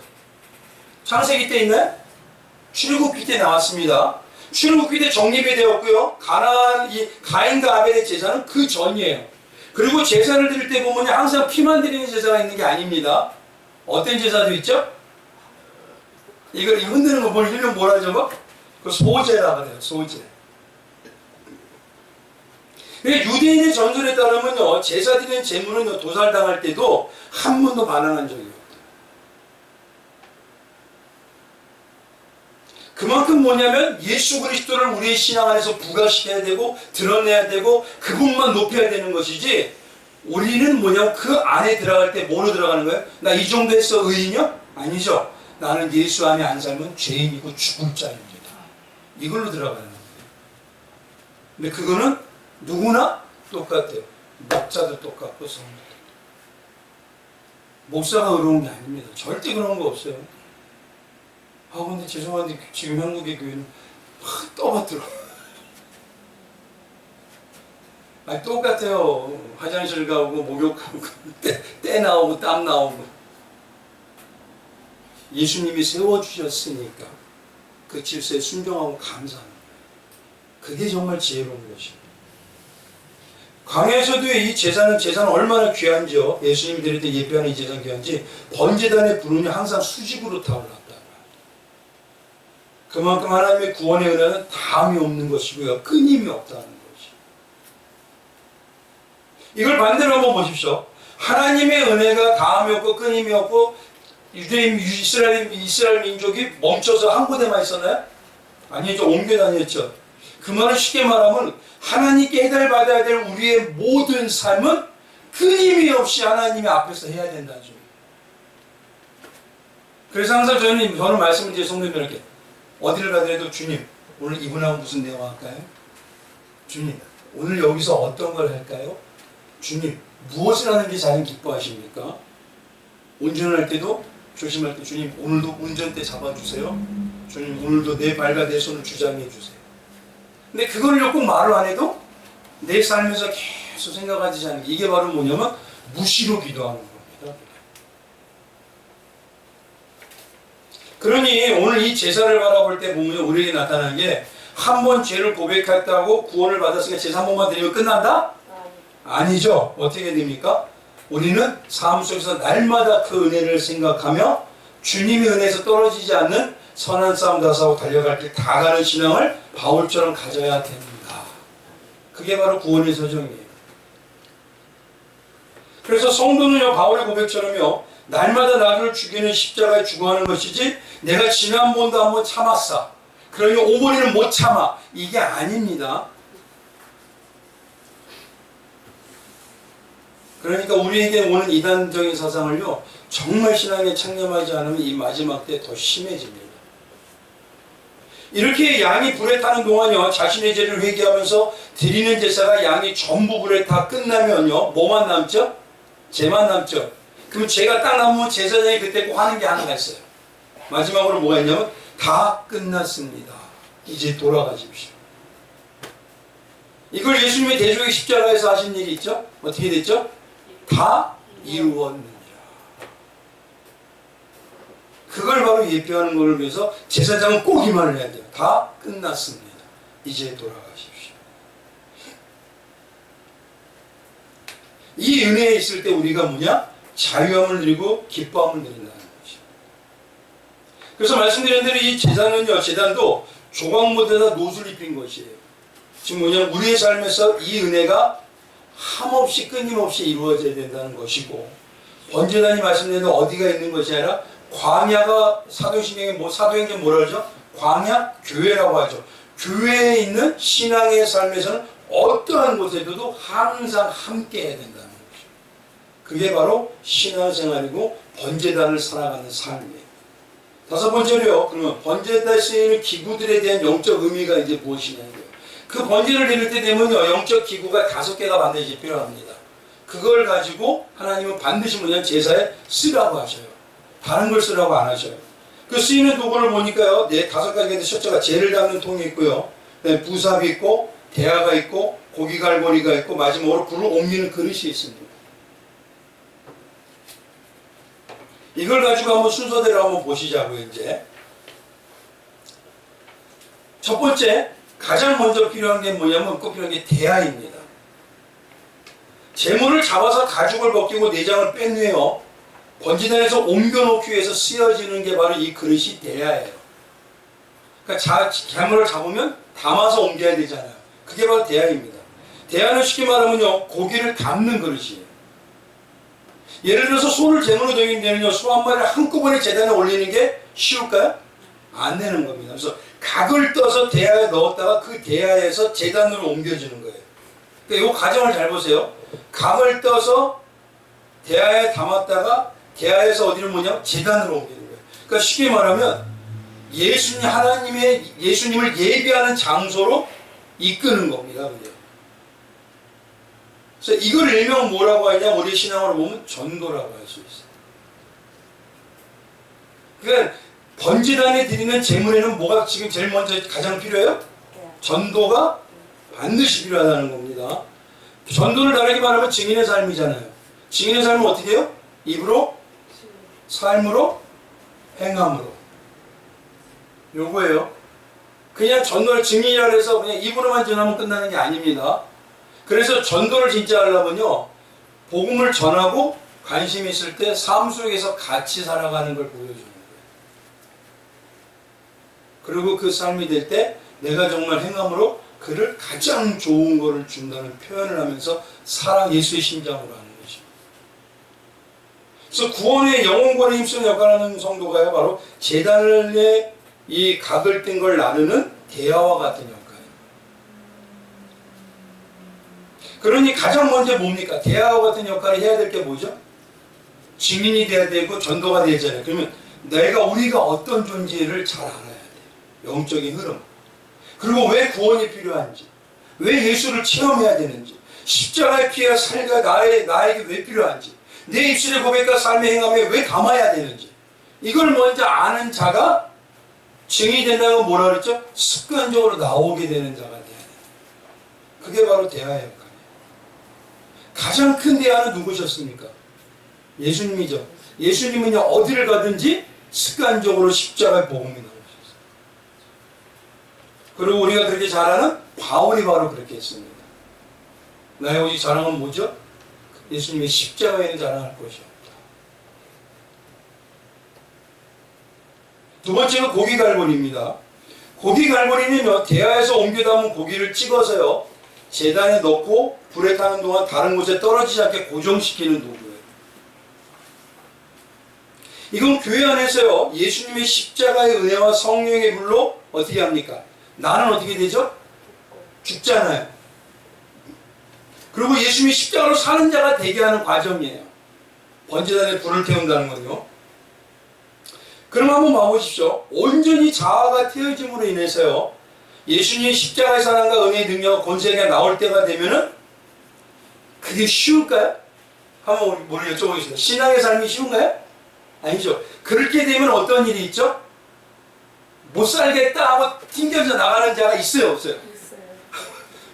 창세기 때 있나요? 출애굽기 때 나왔습니다. 출애굽기 때 정립이 되었고요. 가인과 아벨의 제사는 그 전이에요. 그리고 제사를 드릴 때 보면 항상 피만 드리는 제사가 있는 게 아닙니다. 어떤 제사도 있죠? 이걸 흔드는 거 보면 일명 뭐라 하죠? 그 소제라고 해요. 소제. 유대인의 전설에 따르면요, 제사 드리는 제물은 도살당할 때도 한 번도 반항한 적이 없다. 그만큼 뭐냐면 예수 그리스도를 우리의 신앙 안에서 부각시켜야 되고 드러내야 되고 그분만 높여야 되는 것이지, 우리는 뭐냐면 그 안에 들어갈 때 뭐로 들어가는 거예요? 나 이 정도 해서 의인이요? 아니죠. 나는 예수 안에 안 살면 죄인이고 죽을 자입니다. 이걸로 들어가는 거예요. 근데 그거는 누구나 똑같아요. 목사도 똑같고 성도도. 목사가 어려운 게 아닙니다. 절대 그런 거 없어요. 근데 죄송한데 지금 한국의 교회는 확 떠받들어. 아니 똑같아요. 화장실 가고 목욕하고 때 나오고 땀 나오고. 예수님이 세워주셨으니까 그 질서에 순종하고 감사하는 거예요. 그게 정말 지혜로운 것입니다. 광야에서도 이 제사는 얼마나 귀한지요. 예수님이 드릴 때 예배하는 이 제사는 귀한지, 번제단의 불운이 항상 수직으로 타올랐다. 그만큼 하나님의 구원의 은혜는 다함이 없는 것이고요. 끊임이 없다는 것이죠. 이걸 반대로 한번 보십시오. 하나님의 은혜가 다함이 없고 끊임이 없고 유대인, 이스라엘 민족이 멈춰서 한 곳에만 있었나요? 아니죠. 옮겨 다녔죠. 그 말은 쉽게 말하면 하나님께 해달받아야 될 우리의 모든 삶은 끊임이 없이 하나님의 앞에서 해야 된다는 점. 그래서 항상 저는 말씀을 드린 성도님들에게 어디를 가더라도 주님, 오늘 이분하고 무슨 대화할까요? 주님, 오늘 여기서 어떤 걸 할까요? 주님, 무엇을 하는 게 자연 기뻐하십니까? 운전할 때도 조심할 때 주님, 오늘도 운전대 잡아주세요. 주님, 오늘도 내 발과 내 손을 주장해 주세요. 근데 그걸 꼭 말을 안 해도 내 삶에서 계속 생각하지 않는 게, 이게 바로 뭐냐면 무시로 기도하는 겁니다. 그러니 오늘 이 제사를 바라볼 때 보면 우리에게 나타나는 게, 한 번 죄를 고백했다고 구원을 받았으니까 제사 한 번만 드리면 끝난다? 아니죠. 어떻게 됩니까? 우리는 삶 속에서 날마다 그 은혜를 생각하며 주님의 은혜에서 떨어지지 않는 선한 싸움 다사하고 달려갈 길 다 가는 신앙을 바울처럼 가져야 됩니다. 그게 바로 구원의 소정이에요. 그래서 성도는요, 바울의 고백처럼요, 날마다 나를 죽이는 십자가에 죽어가는 것이지, 내가 지난번도 한번 참았어, 그러니 오번에는 못 참아, 이게 아닙니다. 그러니까 우리에게 오는 이단적인 사상을요, 정말 신앙에 창념하지 않으면 이 마지막 때 더 심해집니다. 이렇게 양이 불에 타는 동안요, 자신의 죄를 회개하면서 드리는 제사가 양이 전부 불에 다 끝나면요, 뭐만 남죠? 죄만 남죠. 그럼 죄가 딱 남으면 제사장이 그때 꼭 하는 게 하나가 있어요. 마지막으로 뭐가 있냐면, 다 끝났습니다. 이제 돌아가십시오. 이걸 예수님의 대속의 십자가에서 하신 일이 있죠? 어떻게 됐죠? 다 이루었느니라. 그걸 바로 예표하는 것을 위해서 제사장은 꼭 이 말을 해야 돼요. 다 끝났습니다. 이제 돌아가십시오. 이 은혜에 있을 때 우리가 뭐냐? 자유함을 누리고 기뻐함을 누린다는 것이죠. 그래서 말씀드린 대로 이 제사는요, 제단도 조각못에다 노술 입힌 것이에요. 지금 뭐냐면 우리의 삶에서 이 은혜가 함없이 끊임없이 이루어져야 된다는 것이고, 번제단이 말씀드린 대로 어디가 있는 것이 아니라 광야가 사도행전 뭐라 그러죠? 광야 교회라고 하죠. 교회에 있는 신앙의 삶에서는 어떠한 곳에도 항상 함께 해야 된다는 거죠. 그게 바로 신앙생활이고 번제단을 살아가는 삶이에요. 다섯 번째로요, 그러면 번제단에 쓰이는 기구들에 대한 영적 의미가 이제 무엇이냐고요. 그 번제를 드릴 때 되면요, 영적 기구가 5개가 반드시 필요합니다. 그걸 가지고 하나님은 반드시 뭐냐, 제사에 쓰라고 하셔요. 다른 걸 쓰라고 안 하셔요. 그 쓰이는 도구를 보니까요, 5가지가 있는데, 첫째가 재를 담는 통이 있고요, 부삽이 있고, 대야가 있고, 고기 갈고리가 있고 마지막으로 불을 옮기는 그릇이 있습니다. 이걸 가지고 한번 순서대로 한번 보시자고요. 이제 첫 번째 가장 먼저 필요한 게 뭐냐면 꼭 필요한 게 대야입니다. 제물을 잡아서 가죽을 벗기고 내장을 뺀 후에요, 번제단에서 옮겨놓기 위해서 쓰여지는 게 바로 이 그릇이 대야예요. 그러니까 재물을 잡으면 담아서 옮겨야 되잖아요. 그게 바로 대야입니다. 대야는 쉽게 말하면요, 고기를 담는 그릇이에요. 예를 들어서 소를 제물로 드리는 데는요, 소 한 마리를 한꺼번에 제단에 올리는 게 쉬울까요? 안 되는 겁니다. 그래서 각을 떠서 대야에 넣었다가 그 대야에서 제단으로 옮겨지는 거예요. 그러니까 이 과정을 잘 보세요. 각을 떠서 대야에 담았다가 대야에서 어디를 뭐냐면 제단으로 옮기는 거예요. 그러니까 쉽게 말하면 예수님을 예비하는 장소로 이끄는 겁니다. 그래서 이걸 일명 뭐라고 하냐, 우리 신앙으로 보면 전도라고 할 수 있어요. 그러니까 번제단에 드리는 제물에는 뭐가 지금 제일 먼저 가장 필요해요? 전도가 반드시 필요하다는 겁니다. 전도를 다르게 말하면 증인의 삶이잖아요. 증인의 삶은 어떻게 해요? 입으로, 삶으로, 행함으로. 요거예요. 그냥 전도를 증인이라 해서 그냥 입으로만 전하면 끝나는 게 아닙니다. 그래서 전도를 진짜 하려면요, 복음을 전하고 관심 있을 때 삶 속에서 같이 살아가는 걸 보여주는 거예요. 그리고 그 삶이 될 때 내가 정말 행함으로 그를 가장 좋은 거를 준다는 표현을 하면서 예수의 심장으로 하는 것입니다. 그래서 구원의 영혼권에 힘쓰는 역할을 하는 성도가요, 바로 제단의 이 각을 뜬 걸 나누는 대야와 같은 역할이에요. 그러니 가장 먼저 뭡니까? 대야와 같은 역할을 해야 될 게 뭐죠? 증인이 돼야 되고 전도가 되잖아요. 그러면 우리가 어떤 존재를 잘 알아야 돼요. 영적인 흐름. 그리고 왜 구원이 필요한지, 왜 예수를 체험해야 되는지, 십자가의 피와 살가 나에게 왜 필요한지, 내 입술의 고백과 삶의 행함에 왜 담아야 되는지, 이걸 먼저 아는 자가 증인이 된다는 건 뭐라 그랬죠? 습관적으로 나오게 되는 자가 돼야 돼요. 그게 바로 대야의 역할이에요. 가장 큰 대야는 누구셨습니까? 예수님이죠. 예수님은요, 어디를 가든지 습관적으로 십자가의 복음이 나오셨어요. 그리고 우리가 그렇게 잘하는 바울이 바로 그렇게 했습니다. 나의 오직 자랑은 뭐죠? 예수님의 십자가에는 자랑할 것이 없다. 두 번째는 고기 갈고리입니다. 고기 갈고리는요, 대야에서 옮겨 담은 고기를 찍어서요, 제단에 넣고 불에 타는 동안 다른 곳에 떨어지지 않게 고정시키는 도구예요. 이건 교회 안에서요, 예수님의 십자가의 은혜와 성령의 불로 어떻게 합니까? 나는 어떻게 되죠? 죽잖아요. 그리고 예수님이 십자가로 사는 자가 되게 하는 과정이에요. 번제단에 불을 태운다는 건요. 그럼 한번 봐보십시오. 온전히 자아가 태어짐으로 인해서요, 예수님이 십자가의 사랑과 은혜의 능력과 권세가 나올 때가 되면은 그게 쉬울까요? 한번 우리 여쭤보겠습니다. 신앙의 삶이 쉬운가요? 아니죠. 그렇게 되면 어떤 일이 있죠? 못 살겠다 하고 튕겨져 나가는 자가 있어요, 없어요? 있어요.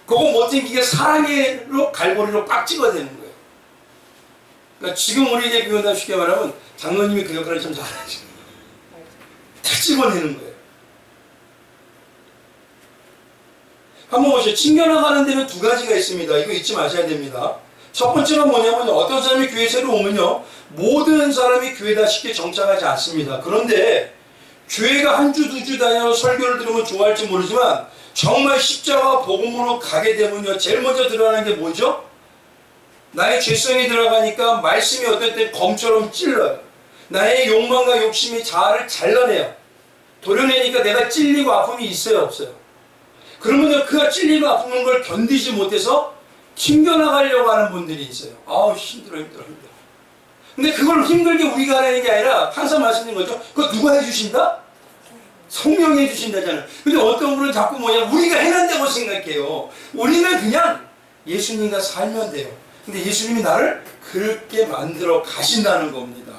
그거 못 튕기게 사랑으로 갈고리로 빡 찍어야 되는 거예요. 그러니까 지금 우리 이제 비운다 쉽게 말하면 장로님이 그 역할을 참 잘하시는 거예요. 탁 집어내는 거예요. 한번 보시죠. 튕겨나가는 데는 두 가지가 있습니다. 이거 잊지 마셔야 됩니다. 첫 번째는 뭐냐면 어떤 사람이 교회 새로 오면요, 모든 사람이 교회다 쉽게 정착하지 않습니다. 그런데 교회가 한 주, 두 주 다녀서 설교를 들으면 좋아할지 모르지만 정말 십자가 복음으로 가게 되면요, 제일 먼저 드러나는 게 뭐죠? 나의 죄성이 들어가니까 말씀이 어떨 때 검처럼 찔러요. 나의 욕망과 욕심이 자아를 잘라내요. 도려내니까 내가 찔리고 아픔이 있어요, 없어요? 그러면 그가 찔리고 아픈 걸 견디지 못해서 튕겨나가려고 하는 분들이 있어요. 아우, 힘들어. 근데 그걸 힘들게 우리가 하는 게 아니라 항상 말씀드린 거죠. 그거 누가 해주신다? 성령이 해주신다잖아요. 근데 어떤 분은 자꾸 우리가 해낸다고 생각해요. 우리는 그냥 예수님과 살면 돼요. 근데 예수님이 나를 그렇게 만들어 가신다는 겁니다.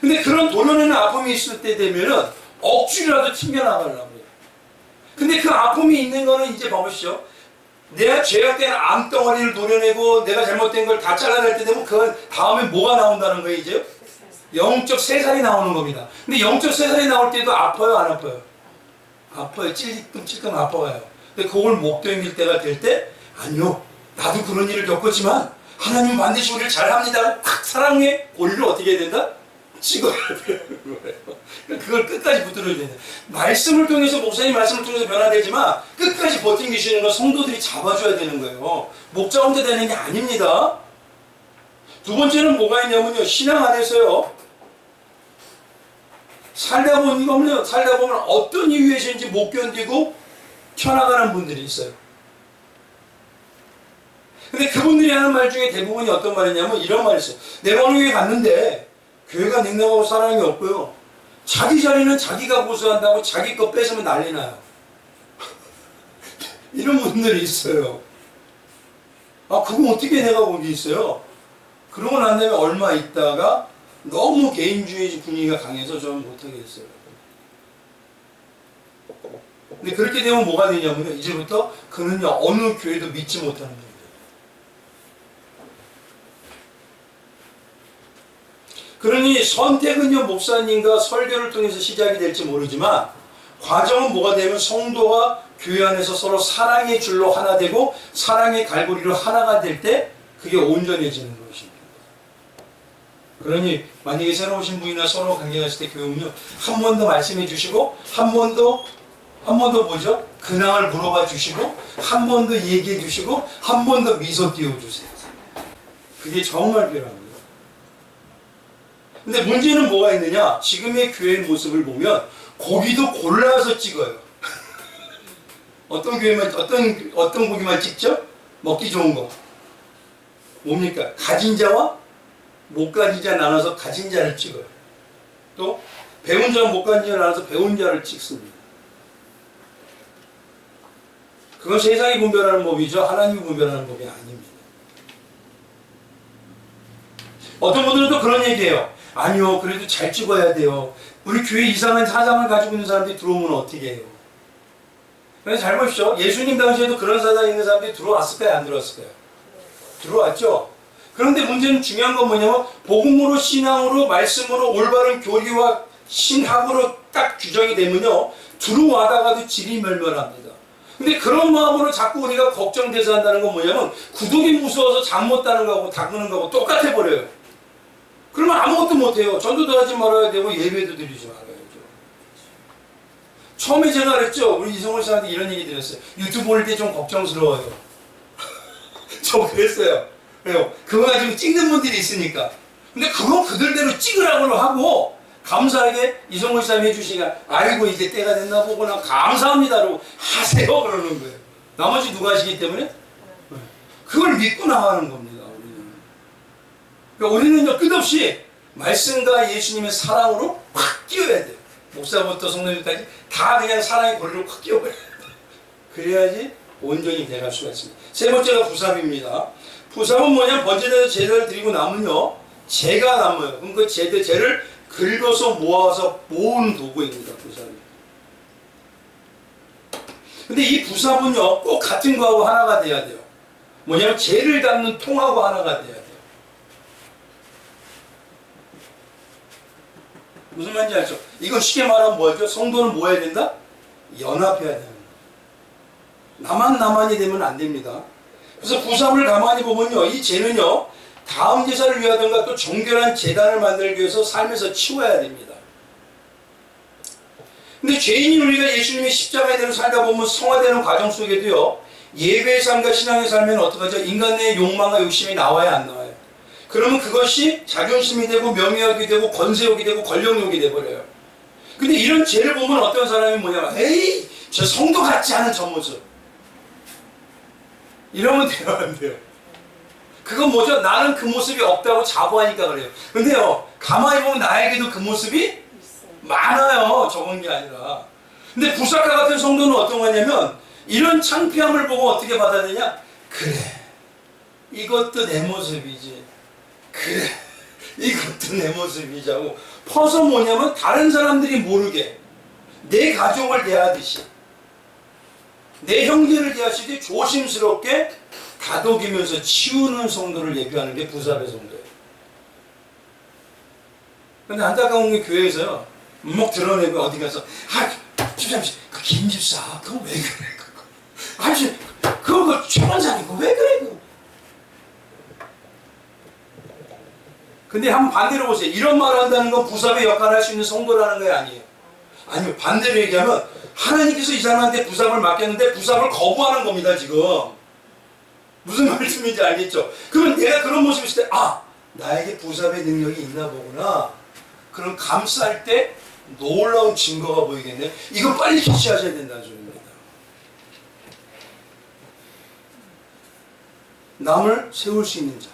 근데 그런 도려내는 아픔이 있을 때 되면은 억지로라도 튕겨나가려고 해요. 근데 그 아픔이 있는 거는 이제 봐보시죠. 내가 죄악된 암덩어리를 도려내고 내가 잘못된 걸 다 잘라낼 때 되면 그 다음에 뭐가 나온다는 거예요 이제? 영적 새살이 나오는 겁니다. 근데 영적 새살이 나올 때도 아파요 안 아파요? 아파요. 찔끔찔끔 아파요. 근데 그걸 못 견딜 때가 될 때 아니요. 나도 그런 일을 겪었지만 하나님 반드시 우리를 잘합니다. 딱 사랑의 고리를 어떻게 해야 된다? 찍어야 되는 거예요. 그걸 끝까지 붙들어야 된다. 말씀을 통해서 목사님 말씀을 통해서 변화되지만 끝까지 버팅기시는 건 성도들이 잡아줘야 되는 거예요. 목자 혼자 되는 게 아닙니다. 두 번째는 뭐가 있냐면요. 신앙 안에서요. 살다 보면 어떤 이유에서인지 못 견디고 튀어나가는 분들이 있어요. 근데 그분들이 하는 말 중에 대부분이 어떤 말이냐면 이런 말이 있어요. 내가 어느 교회 갔는데 교회가 냉랭하고 사랑이 없고요. 자기 자리는 자기가 고수한다고 자기 거 뺏으면 난리 나요. 이런 분들이 있어요. 아, 그거 어떻게 내가 거기 있어요? 그러고 난 다음에 얼마 있다가 너무 개인주의 분위기가 강해서 저는 못하겠어요. 근데 그렇게 되면 뭐가 되냐면요. 이제부터 그는요, 어느 교회도 믿지 못하는 거예요. 그러니 선택은요, 목사님과 설교를 통해서 시작이 될지 모르지만 과정은 뭐가 되면 성도가 교회 안에서 서로 사랑의 줄로 하나 되고 사랑의 갈고리로 하나가 될 때 그게 온전해지는 것입니다. 그러니 만약에 새로 오신 분이나 서로 관계했을 때 교회는요, 한 번 더 말씀해 주시고 한 번 더 뭐죠? 근황을 물어봐 주시고 한 번 더 얘기해 주시고 한 번 더 미소 띄워 주세요. 그게 정말 필요합니다. 근데 문제는 뭐가 있느냐? 지금의 교회의 모습을 보면 고기도 골라서 찍어요. 어떤 교회만 어떤 고기만 찍죠? 먹기 좋은 거. 뭡니까? 가진 자와 못 가진 자 나눠서 가진 자를 찍어요. 또 배운 자와 못 가진 자 나눠서 배운 자를 찍습니다. 그건 세상이 분별하는 법이죠. 하나님이 분별하는 법이 아닙니다. 어떤 분들은 또 그런 얘기해요. 아니요, 그래도 잘 찍어야 돼요. 우리 교회 이상한 사상을 가지고 있는 사람들이 들어오면 어떻게 해요? 그래서 잘 보십시오. 예수님 당시에도 그런 사상이 있는 사람들이 들어왔을까요? 안 들어왔을까요? 들어왔죠. 그런데 문제는 중요한 건 뭐냐면 복음으로 신앙으로 말씀으로 올바른 교리와 신학으로 딱 규정이 되면요. 들어와다가도 질이 멸멸합니다. 근데 그런 마음으로 자꾸 우리가 걱정돼서 한다는 건 뭐냐면 구독이 무서워서 잠 못 자는 거하고 닦는 거하고 똑같아 버려요. 그러면 아무것도 못해요. 전도도 하지 말아야 되고 예배도 드리지 말아야죠. 처음에 제가 그랬죠. 우리 이성훈 씨한테 이런 얘기 드렸어요. 유튜브 올 때 좀 걱정스러워요. 저 그랬어요. 왜요? 그거 가지고 찍는 분들이 있으니까. 근데 그거 그들대로 찍으라고 하고 감사하게 이성훈 씨가 해주시니까 아이고 이제 때가 됐나 보구나 감사합니다라고 하세요 그러는 거예요. 나머지 누가 하시기 때문에 그걸 믿고 나가는 겁니다. 그러니까 우리는요 끝없이 말씀과 예수님의 사랑으로 확 끼워야 돼요. 목사부터 성도님까지 다 그냥 사랑의 고리로 확 끼워버려야 돼요. 그래야지 온전히 돼갈 수가 있습니다. 세 번째가 부삽입니다. 부삽은 뭐냐면 번제에서 제사를 드리고 나면요 재가 남아요. 그럼 그 재를 긁어서 모아서 모으는 도구입니다. 부삽이. 근데 이 부삽은요 꼭 같은 거하고 하나가 돼야 돼요. 뭐냐면 재를 담는 통하고 하나가 돼야 돼요. 무슨 말인지 알죠? 이건 쉽게 말하면 뭐죠? 성도는 뭐 해야 된다? 연합해야 됩니다. 나만이 되면 안 됩니다. 그래서 부삽을 가만히 보면요. 이 죄는요. 다음 제사를 위하던가 또 정결한 제단을 만들기 위해서 삶에서 치워야 됩니다. 근데 죄인인 우리가 예수님의 십자가의 대로 살다 보면 성화되는 과정 속에도요. 예배의 삶과 신앙의 삶에는 어떡하죠? 인간의 욕망과 욕심이 나와야 안 나와요? 그러면 그것이 자존심이 되고 명예욕이 되고 권세욕이 되고 권력욕이 돼버려요. 근데 이런 죄를 보면 어떤 사람이 뭐냐면 에이 저 성도 같지 않은 저 모습 이러면 돼요 안 돼요? 그건 뭐죠? 나는 그 모습이 없다고 자부하니까 그래요. 근데요 가만히 보면 나에게도 그 모습이 많아요. 적은 게 아니라. 근데 부사카 같은 성도는 어떤 거냐면 이런 창피함을 보고 어떻게 받아들이냐? 그래 이것도 내 모습이지. 그래 이것도 내 모습이지 하고 퍼서 뭐냐면 다른 사람들이 모르게 내 가족을 대하듯이 내 형제를 대하실 때 조심스럽게 다독이면서 치우는 성도를 예표하는 게 부사배 성도예요. 근데 안타까운 게 교회에서요, 막 드러내고 어디 가서, 집사님, 그 김집사, 그거 왜 그래, 그거. 아니, 그거 최원장이고 왜 그래, 그거. 근데 한번 반대로 보세요. 이런 말을 한다는 건 부사배 역할을 할 수 있는 성도라는 게 아니에요. 아니요, 반대로 얘기하면, 하나님께서 이 사람한테 부삽을 맡겼는데 부삽을 거부하는 겁니다, 지금. 무슨 말씀인지 알겠죠? 그러면 내가 그런 모습을 있을 때, 나에게 부삽의 능력이 있나 보구나. 그럼 감쌀 때 놀라운 증거가 보이겠네. 이거 빨리 캐치하셔야 된다는 소리입니다. 남을 세울 수 있는 자,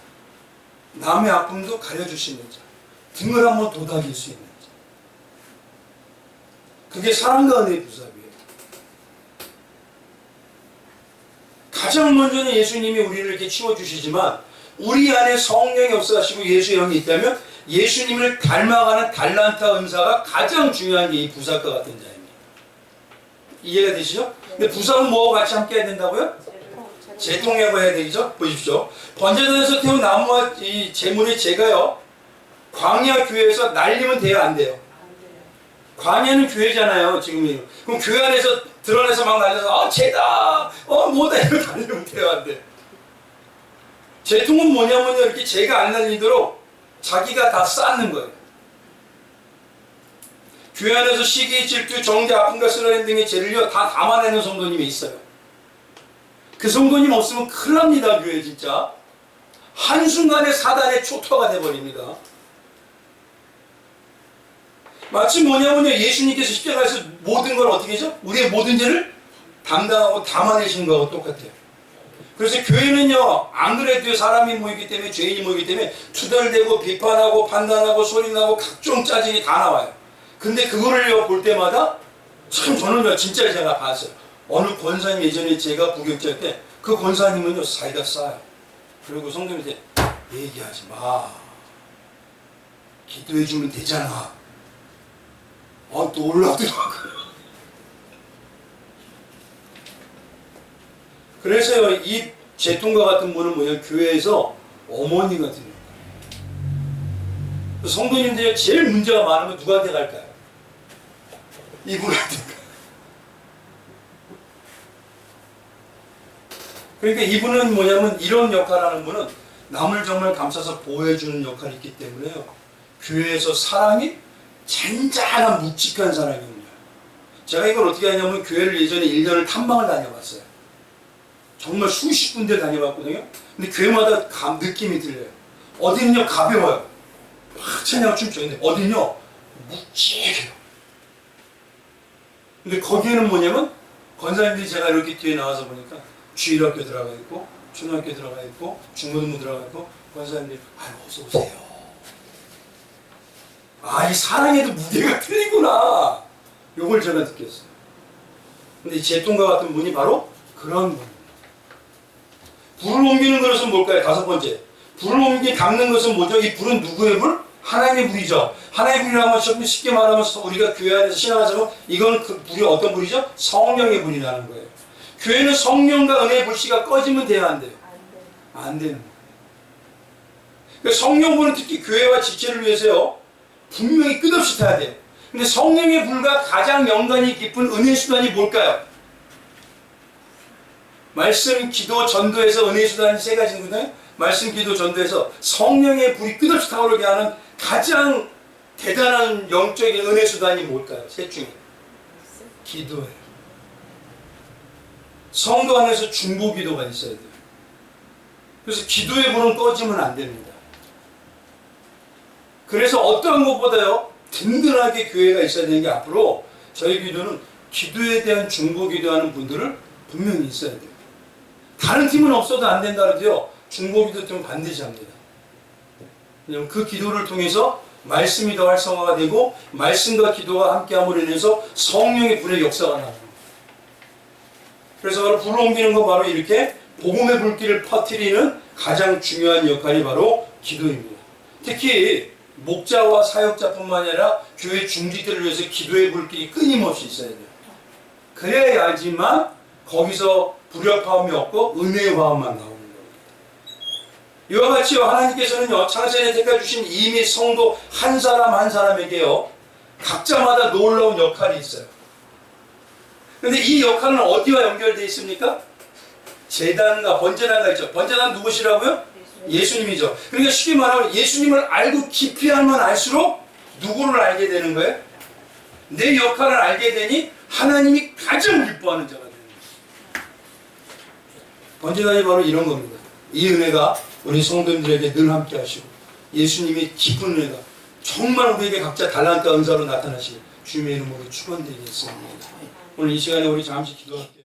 남의 아픔도 가려줄 수 있는 자, 등을 한번 도닥일 수 있는 자. 그게 사랑과 은혜의 부삽이에요. 가장 먼저는 예수님이 우리를 이렇게 치워주시지만 우리 안에 성령이 역사하시고 예수의 영이 있다면 예수님을 닮아가는 달란트 은사가 가장 중요한 게 이 부삽과 같은 자입니다. 이해가 되시죠? 근데 부삽은 뭐와 같이 함께 해야 된다고요? 재통하고 해야 되죠? 보십시오. 번제단에서 태운 나무와 이 제물의 제가요, 광야 교회에서 날리면 돼요, 안 돼요? 광야는 교회잖아요, 지금. 그럼 교회 안에서 드러내서 막 날려서 쟤다, 뭐다, 이렇게 날리면 돼요, 안 돼? 재통은 뭐냐면요, 이렇게 제가 안 날리도록 자기가 다 쌓는 거예요. 교회 안에서 시기, 질투, 정죄, 아픔과 쓰라림 등의 죄를요 다 담아내는 성도님이 있어요. 그 성도님 없으면 큰일 납니다, 교회 진짜. 한순간에 사단의 초토가 돼버립니다. 마치 뭐냐면요, 예수님께서 십자가에서 모든 걸 어떻게 하죠? 우리의 모든 죄를 담당하고 담아내신 거하고 똑같아요. 그래서 교회는요, 안 그래도 사람이 모이기 때문에, 죄인이 모이기 때문에 투덜대고 비판하고 판단하고 소리나고 각종 짜증이 다 나와요. 근데 그거를 볼 때마다 참 저는 진짜 제가 봤어요. 어느 권사님, 예전에 제가 부격자일 때 그 권사님은요 사이다 싸요. 그리고 성도님한테 얘기하지 마, 기도해 주면 되잖아. 또 올라오더라고요. 그래서요, 이 제통과 같은 분은 뭐냐, 교회에서 어머니 같은 분. 성도님들이 제일 문제가 많으면 누구한테 갈까요? 이분한테. 그러니까 이분은 뭐냐면, 이런 역할을 하는 분은 남을 정말 감싸서 보호해주는 역할이 있기 때문에요, 교회에서 사랑이 잔잔한 묵직한 사람입니다. 제가 이걸 어떻게 하냐면, 교회를 예전에 1년을 탐방을 다녀봤어요. 정말 수십 군데 다녀봤거든요. 근데 교회마다 느낌이 들려요. 어디는요 가벼워요, 확 찬양을 춤춰요. 근데 어디는요 묵직해요. 근데 거기에는 뭐냐면, 권사님들이 제가 이렇게 뒤에 나와서 보니까 주일학교 들어가 있고, 초등학교 들어가 있고, 중고등부 들어가 있고, 권사님들이 어서 오세요. 이 사랑에도 무게가 틀리구나, 요걸 제가 느꼈어요. 근데 이 제통과 같은 분이 바로 그런 분입니다. 불을 옮기는 것은 뭘까요? 다섯 번째, 불을 닦는 것은 뭐죠? 이 불은 누구의 불? 하나님의 불이죠. 하나님의 불이라고 하면 쉽게 말하면 우리가 교회 안에서 신앙하자면 이건 그 불이 어떤 불이죠? 성령의 불이라는 거예요. 교회는 성령과 은혜의 불씨가 꺼지면 돼요, 안 돼요? 안 되는 거예요. 그러니까 성령불은 특히 교회와 지체를 위해서요, 분명히 끝없이 타야 돼요. 근데 성령의 불과 가장 연관이 깊은 은혜 수단이 뭘까요? 말씀, 기도, 전도에서 은혜 수단이 세 가지거든요. 말씀, 기도, 전도에서 성령의 불이 끝없이 타오르게 하는 가장 대단한 영적인 은혜 수단이 뭘까요? 셋 중에 기도예요. 성도 안에서 중보 기도가 있어야 돼요. 그래서 기도의 불은 꺼지면 안 됩니다. 그래서 어떠한 것보다요, 든든하게 교회가 있어야 되는 게, 앞으로 저희 기도는 기도에 대한 중보 기도하는 분들을 분명히 있어야 돼요. 다른 팀은 없어도 안 된다는데요, 중보 기도 팀은 반드시 합니다. 왜냐하면 그 기도를 통해서 말씀이 더 활성화가 되고, 말씀과 기도가 함께함으로 인해서 성령의 불의 역사가 나옵니다. 그래서 바로 불을 옮기는 건 바로 이렇게 복음의 불길을 퍼뜨리는 가장 중요한 역할이 바로 기도입니다. 특히 목자와 사역자뿐만 아니라 교회 중직들을 위해서 기도의 불길이 끊임없이 있어야 돼요. 그래야지만 거기서 불협화음이 없고 은혜의 화음만 나오는 겁니다. 이와 같이요, 하나님께서는요, 창세전에 택해 주신 이미 성도 한 사람 한 사람에게요, 각자마다 놀라운 역할이 있어요. 그런데 이 역할은 어디와 연결되어 있습니까? 제단과 번제단과 있죠. 번제단 누구시라고요? 예수님이죠. 그러니까 쉽게 말하면 예수님을 알고 깊이 알면 알수록 누구를 알게 되는 거예요? 내 역할을 알게 되니 하나님이 가장 기뻐하는 자가 되는 거예요. 번제단이 바로 이런 겁니다. 이 은혜가 우리 성도님들에게 늘 함께 하시고 예수님이 기쁜 은혜가 정말 우리에게 각자 달란트 은사로 나타나시니 주님의 이름으로 축원드리겠습니다. 오늘 이 시간에 우리 잠시 기도할게요.